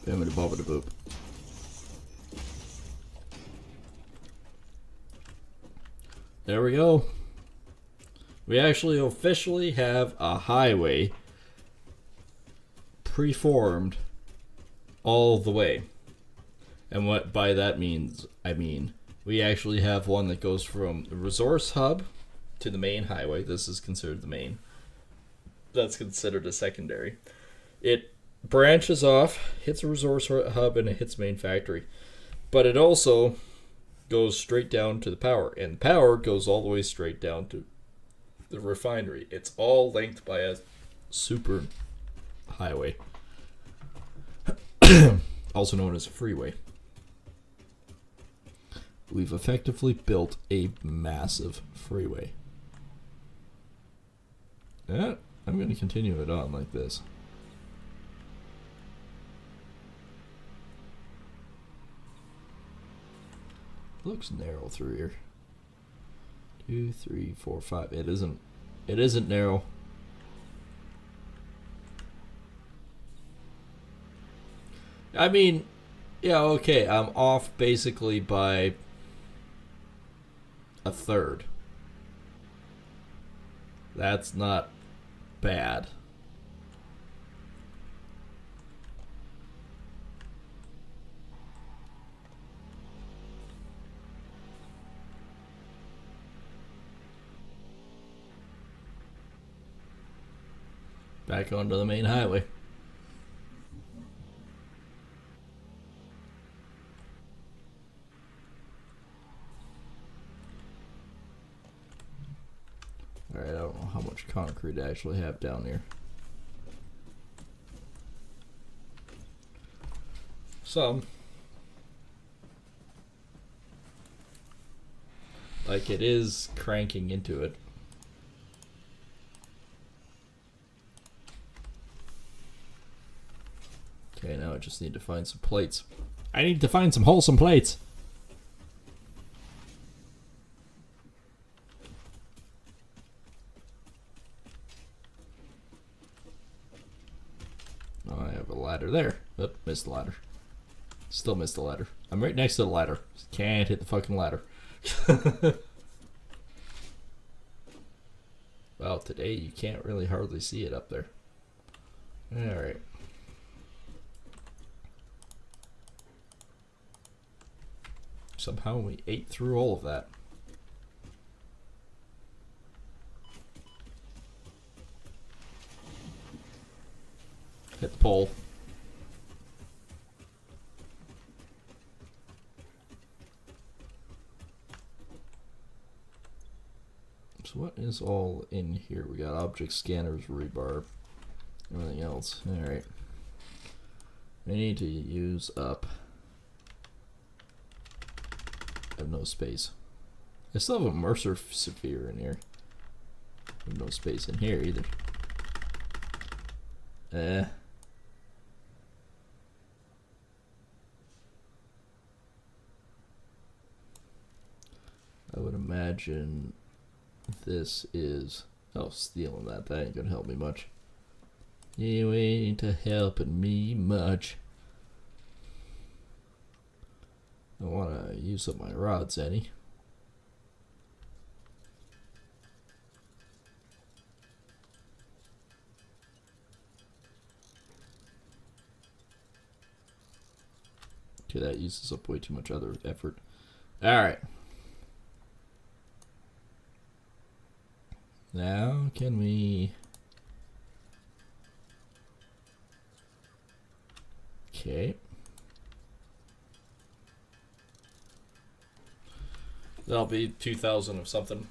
Bimmity bobbity boop. There we go. We actually officially have a highway preformed all the way. And what by that means, I mean, we actually have one that goes from the resource hub to the main highway. This is considered the main. That's considered a secondary. It branches off, hits a resource hub, and it hits main factory. But it also goes straight down to the power, and power goes all the way straight down to the refinery. It's all linked by a super highway, also known as a freeway. We've effectively built a massive freeway. Yeah, I'm going to continue it on like this. Looks narrow through here. 2, 3, 4, 5. It isn't narrow. I mean, yeah, okay, I'm off basically by a third. That's not bad. Back onto the main highway. Alright, I don't know how much concrete I actually have down here. Some. Like, it is cranking into it. Okay, now I just need to find some plates. I need to find some wholesome plates. Oh, I have a ladder there. Oop, missed the ladder. Still missed the ladder. I'm right next to the ladder. Can't hit the fucking ladder. Well, today you can't really hardly see it up there. Alright. Somehow we ate through all of that. Hit the pole. So what is all in here? We got object scanners, rebar, everything else. Alright. We need to use up have no space. I still have a Mercer Sphere in here. I have no space in here either. I would imagine this is... Oh, stealing that. That ain't gonna help me much. You ain't helping me much. I want to use up my rods, any. Okay, that uses up way too much other effort. Alright. Now, can we... Okay. That'll be 2,000 of something.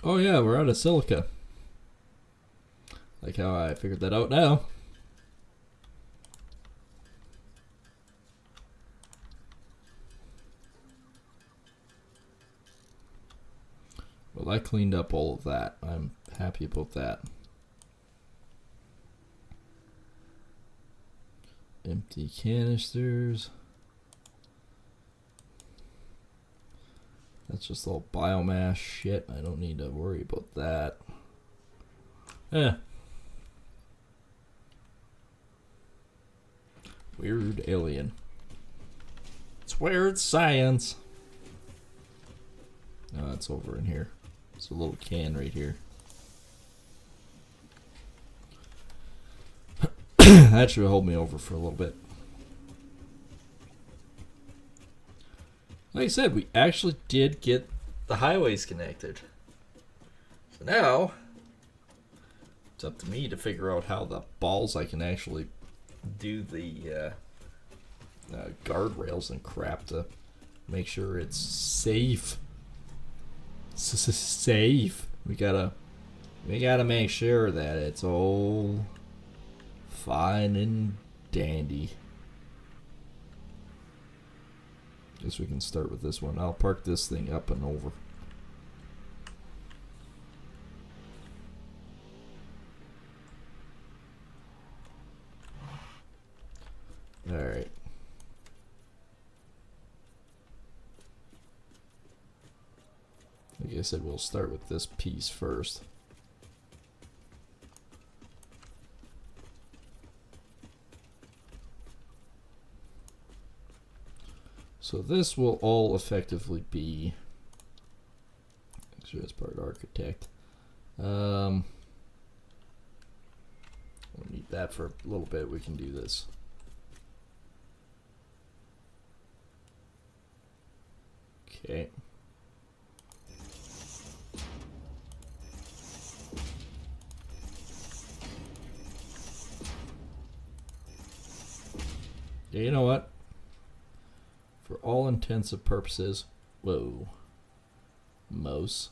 Oh yeah, we're out of silica. Like how I figured that out now. Well, I cleaned up all of that. I'm happy about that. Empty canisters. That's just all biomass shit. I don't need to worry about that. Weird alien. It's weird science. No, it's over in here. It's a little can right here. That should hold me over for a little bit. Like I said, we actually did get the highways connected. So now, it's up to me to figure out how the balls I can actually do the guardrails and crap to make sure it's safe. Safe. We gotta make sure that it's all fine and dandy. Guess we can start with this one. I'll park this thing up and over. Alright. Like I said, we'll start with this piece first. So this will all effectively be, actually that's part architect. We'll need that for a little bit. We can do this. Okay. Yeah, you know what? For all intents and purposes, whoa, Mose.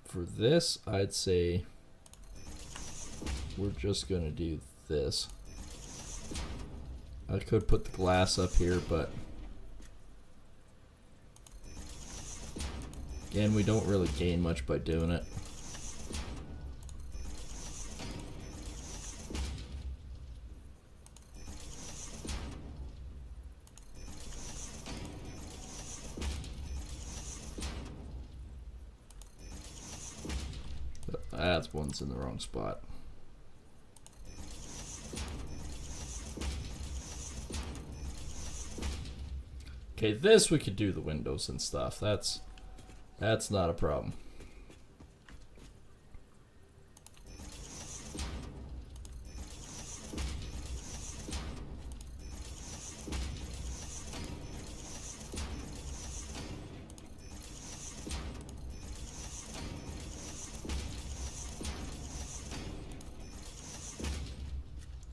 For this, I'd say we're just gonna do this. I could put the glass up here, but again, we don't really gain much by doing it. That's one's in the wrong spot. Okay, this we could do the windows and stuff. That's not a problem.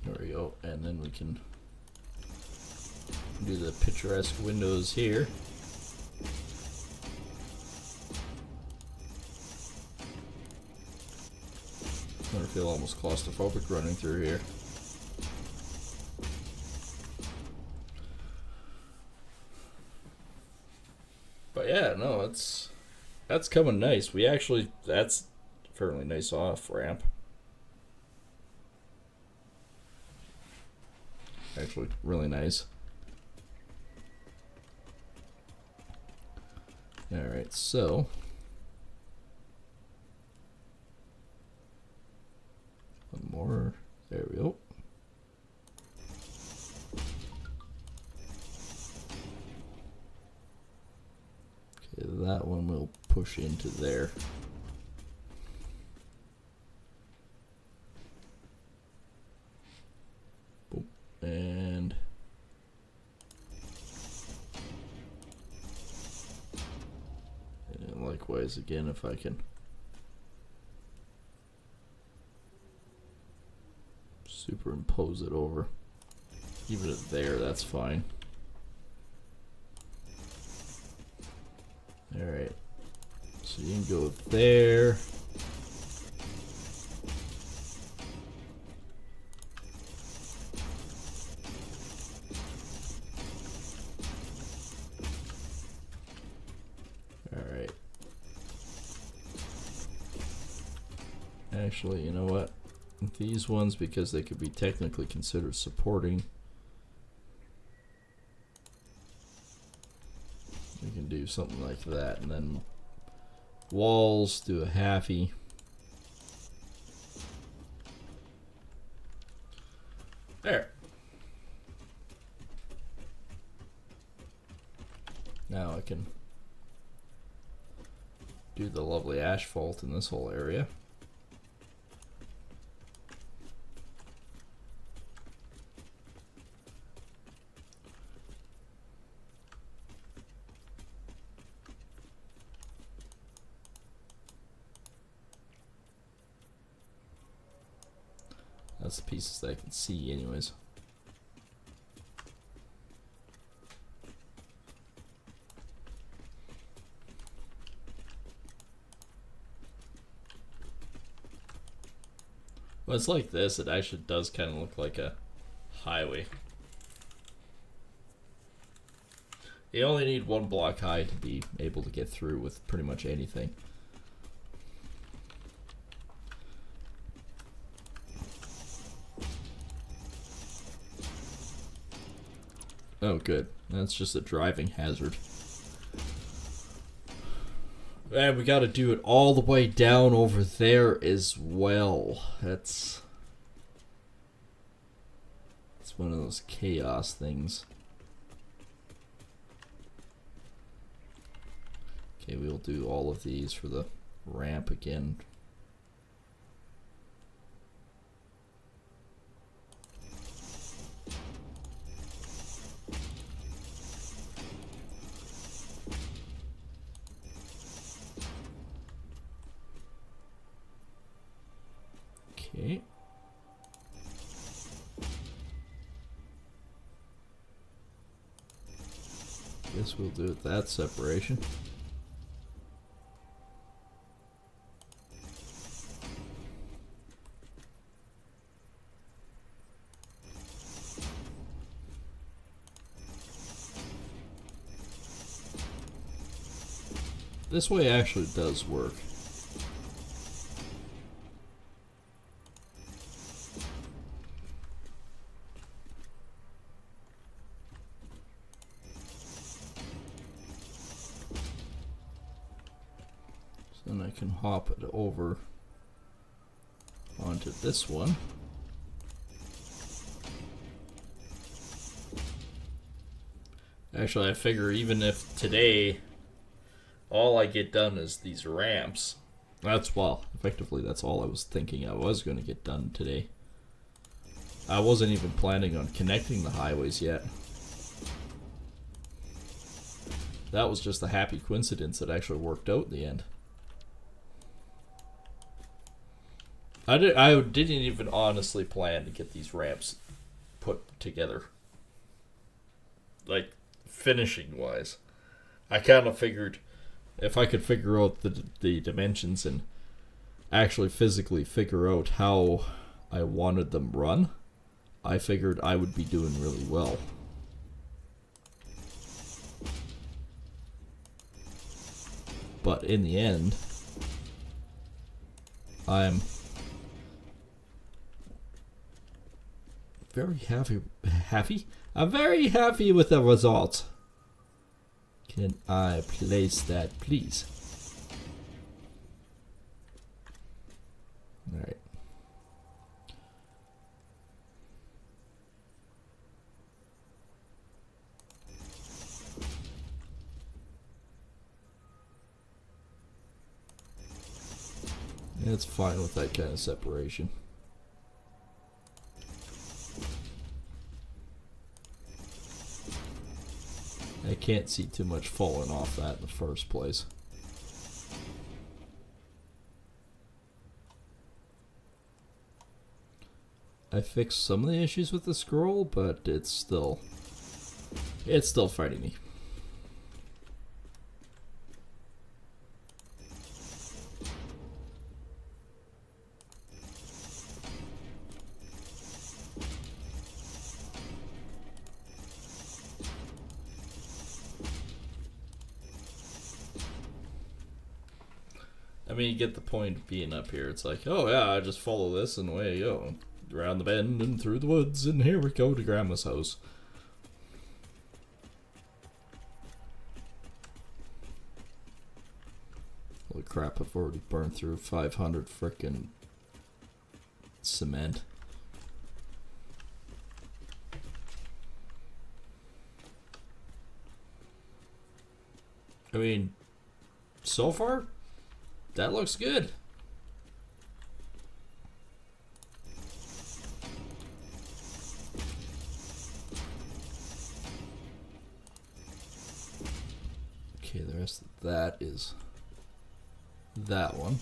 There we go, and then we can do the picturesque windows here. I feel almost claustrophobic running through here. But yeah, no, that's coming nice. That's a fairly nice off ramp. Actually, really nice. Alright, so one more. There we go. Okay, that one will push into there. Boom. And likewise again, if I can superimpose it over. Even it there, that's fine. Alright. So you can go there. Alright. Actually, you know what? These ones, because they could be technically considered supporting, we can do something like that, and then walls, do a halfie. There. Now I can do the lovely asphalt in this whole area. That's the pieces that I can see anyways. Well, it's like this, it actually does kind of look like a highway. You only need one block high to be able to get through with pretty much anything. Oh, good. That's just a driving hazard. And we gotta do it all the way down over there as well. That's one of those chaos things. Okay, we'll do all of these for the ramp again. Okay. Guess we'll do it that separation. This way actually does work. Then I can hop it over onto this one. Actually, I figure even if today all I get done is these ramps, effectively that's all I was thinking I was going to get done today. I wasn't even planning on connecting the highways yet. That was just a happy coincidence that actually worked out in the end. I didn't even honestly plan to get these ramps put together. Like, finishing wise. I kind of figured if I could figure out the dimensions and actually physically figure out how I wanted them run, I figured I would be doing really well. But in the end, I'm very happy. I'm very happy with the results. Can I place that, please? Alright. It's fine with that kind of separation. I can't see too much falling off that in the first place. I fixed some of the issues with the scroll, but it's still fighting me. I mean, you get the point of being up here. It's like, oh yeah, I just follow this and away you go. Around the bend and through the woods, and here we go to Grandma's house. Holy crap, I've already burned through 500 frickin' cement. I mean, so far, that looks good. Okay, the rest of that is that one.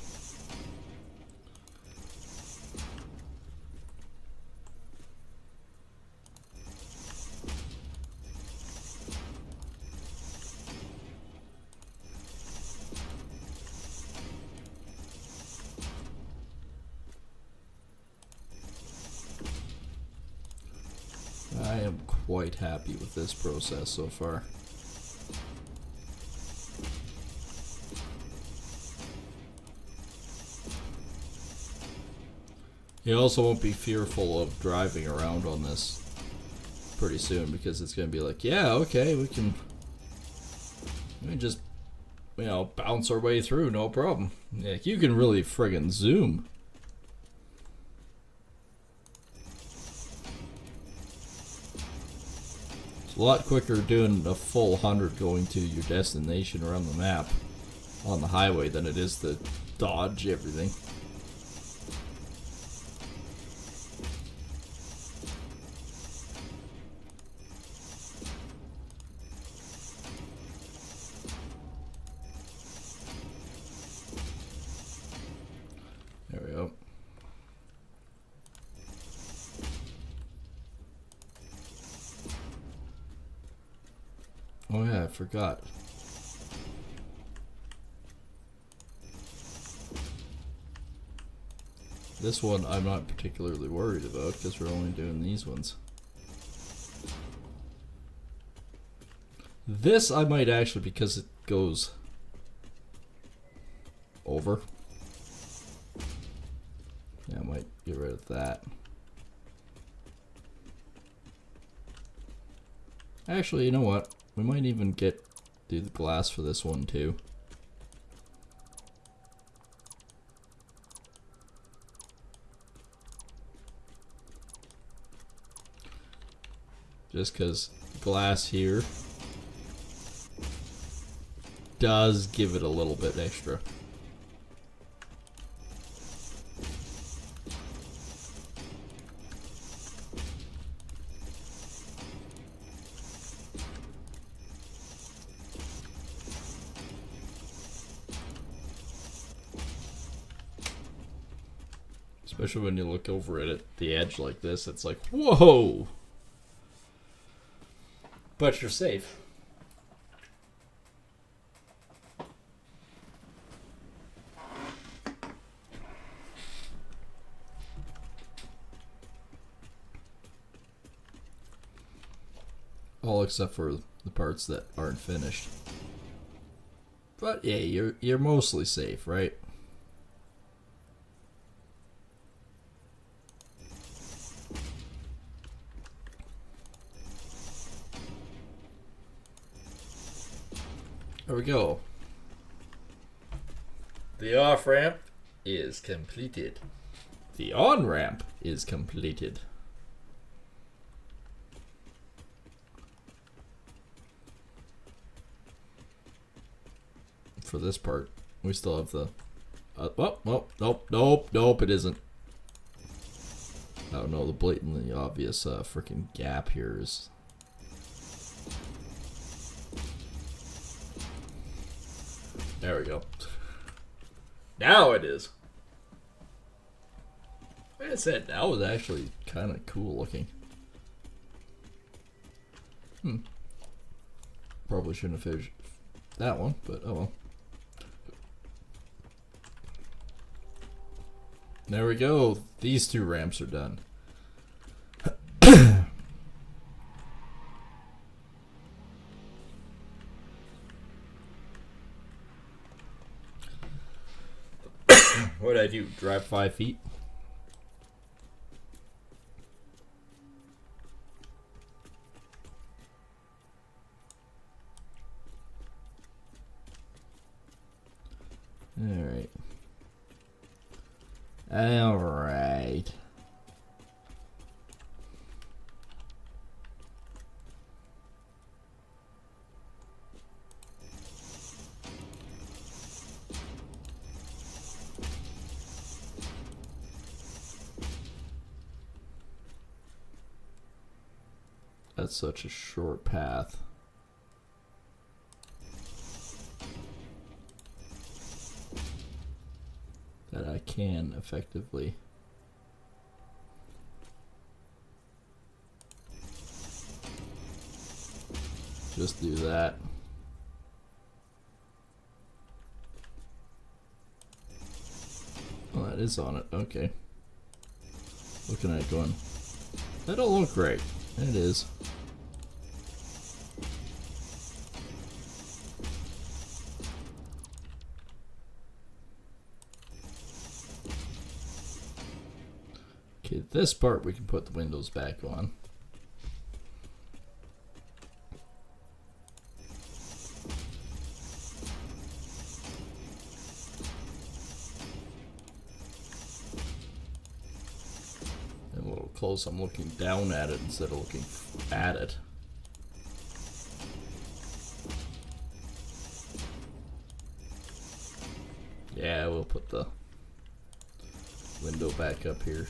I am quite happy with this process so far. You also won't be fearful of driving around on this pretty soon, because it's going to be like, yeah, okay, we can just, you know, bounce our way through, no problem. Yeah, you can really friggin' zoom. It's a lot quicker doing a full 100 going to your destination around the map on the highway than it is to dodge everything. There we go. Oh yeah, I forgot. This one I'm not particularly worried about because we're only doing these ones. This I might actually, because it goes over. Yeah, I might get rid of that. Actually, you know what? We might even do the glass for this one too. Just because glass here does give it a little bit extra. Especially when you look over it at the edge like this, it's like, whoa! But you're safe. all except for the parts that aren't finished. But yeah, you're mostly safe, right? There we go. The off-ramp is completed. The on-ramp is completed. For this part, we still have the... nope, it isn't. Oh no, the blatantly obvious freaking gap here is... There we go. Now it is. Like I said, that was actually kind of cool looking. Probably shouldn't have finished that one, but oh well. There we go. These two ramps are done. What did I do? Drive 5 feet? Alright. Alright. That's such a short path. That I can effectively just do that. Oh, that is on it. Okay. Looking at it going, that don't look right. And it is. Okay, this part we can put the windows back on. And a little close, I'm looking down at it instead of looking at it. Yeah, we'll put the window back up here.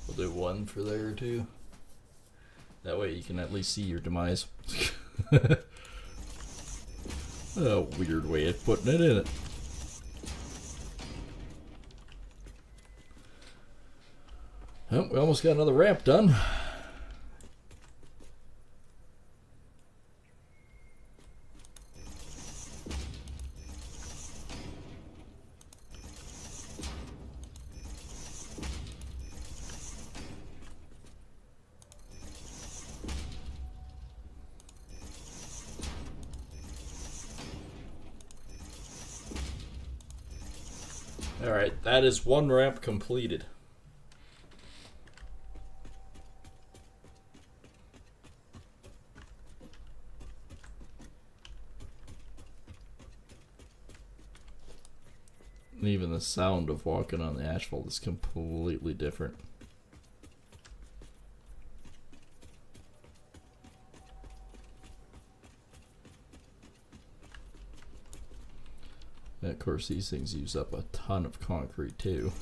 We'll do one for there too. That way you can at least see your demise. A weird way of putting it in it. Oh, we almost got another ramp done. Alright, that is one ramp completed. And even the sound of walking on the asphalt is completely different. And of course, these things use up a ton of concrete too.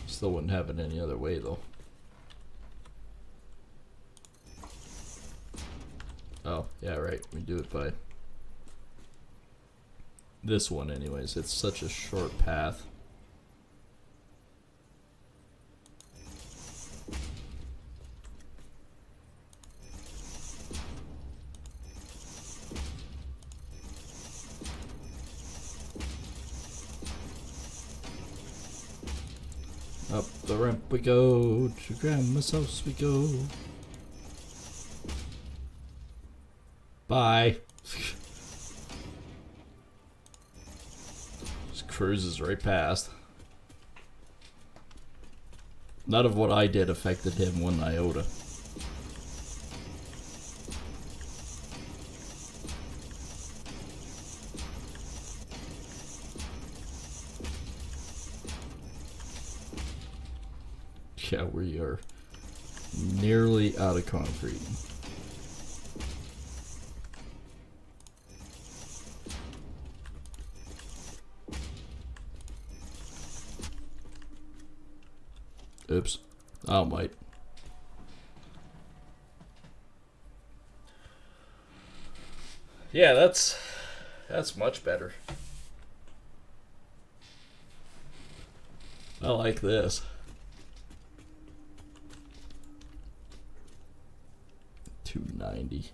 Still wouldn't have it any other way though. Oh, yeah, right. We do it by this one anyways. It's such a short path. Up the ramp we go, to Grandma's house we go. Bye. Just cruises right past. None of what I did affected him one iota. Yeah, we are nearly out of concrete. Oops. Oh, might. Yeah, that's much better. I like this. 290.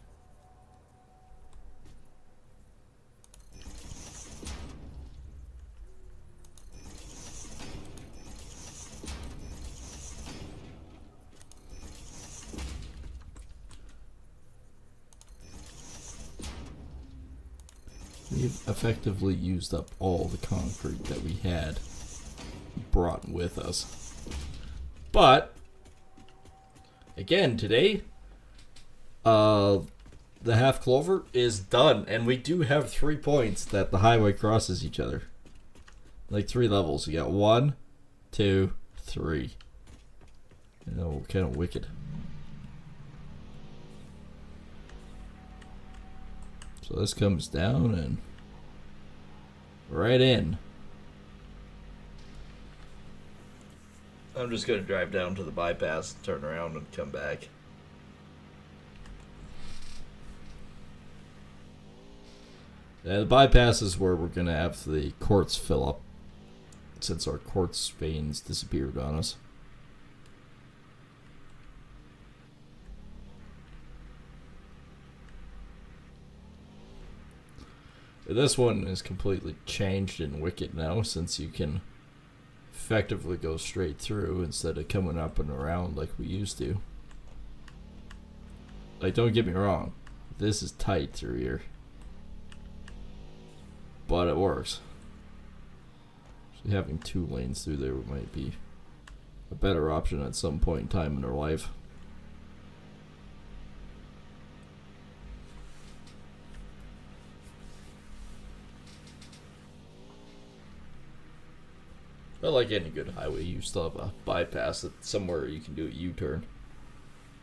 We've effectively used up all the concrete that we had brought with us. But again, today the half clover is done, and we do have 3 points that the highway crosses each other. Like 3 levels. You got 1, 2, 3. You know, kind of wicked. So this comes down and right in. I'm just gonna drive down to the bypass, turn around, and come back. The bypass is where we're going to have the quartz fill up, since our quartz veins disappeared on us. This one is completely changed and wicked now, since you can effectively go straight through instead of coming up and around like we used to. Like, don't get me wrong, this is tight through here. But it works. So having 2 lanes through there might be a better option at some point in time in their life. But like any good highway, you still have a bypass that somewhere you can do a U-turn.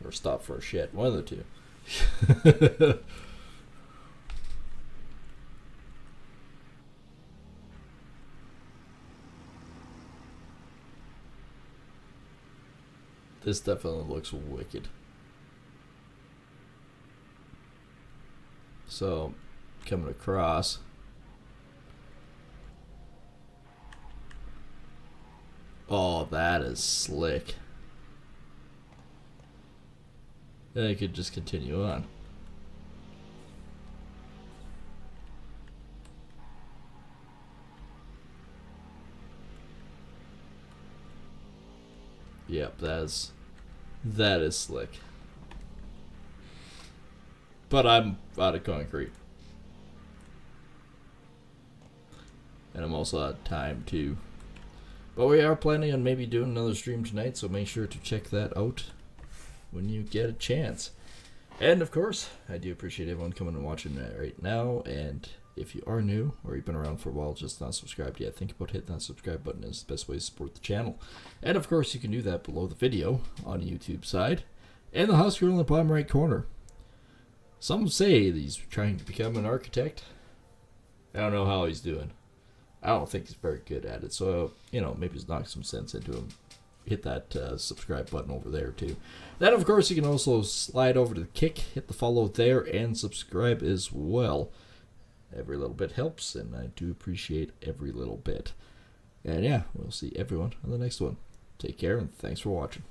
Or stop for a shit. One of the two. This definitely looks wicked. So, coming across. Oh, that is slick. Then I could just continue on. Yep, that is slick. But I'm out of concrete. And I'm also out of time too. But we are planning on maybe doing another stream tonight, so make sure to check that out when you get a chance. And of course, I do appreciate everyone coming and watching that right now. And if you are new or you've been around for a while just not subscribed yet, think about hitting that subscribe button. It's the best way to support the channel. And of course, you can do that below the video on the YouTube side and the house girl in the bottom right corner. Some say that he's trying to become an architect. I don't know how he's doing. I don't think he's very good at it. So, you know, maybe just knock some sense into him. Hit that subscribe button over there too. Then, of course, you can also slide over to the Kick, hit the follow there, and subscribe as well. Every little bit helps, and I do appreciate every little bit. And yeah, we'll see everyone on the next one. Take care, and thanks for watching.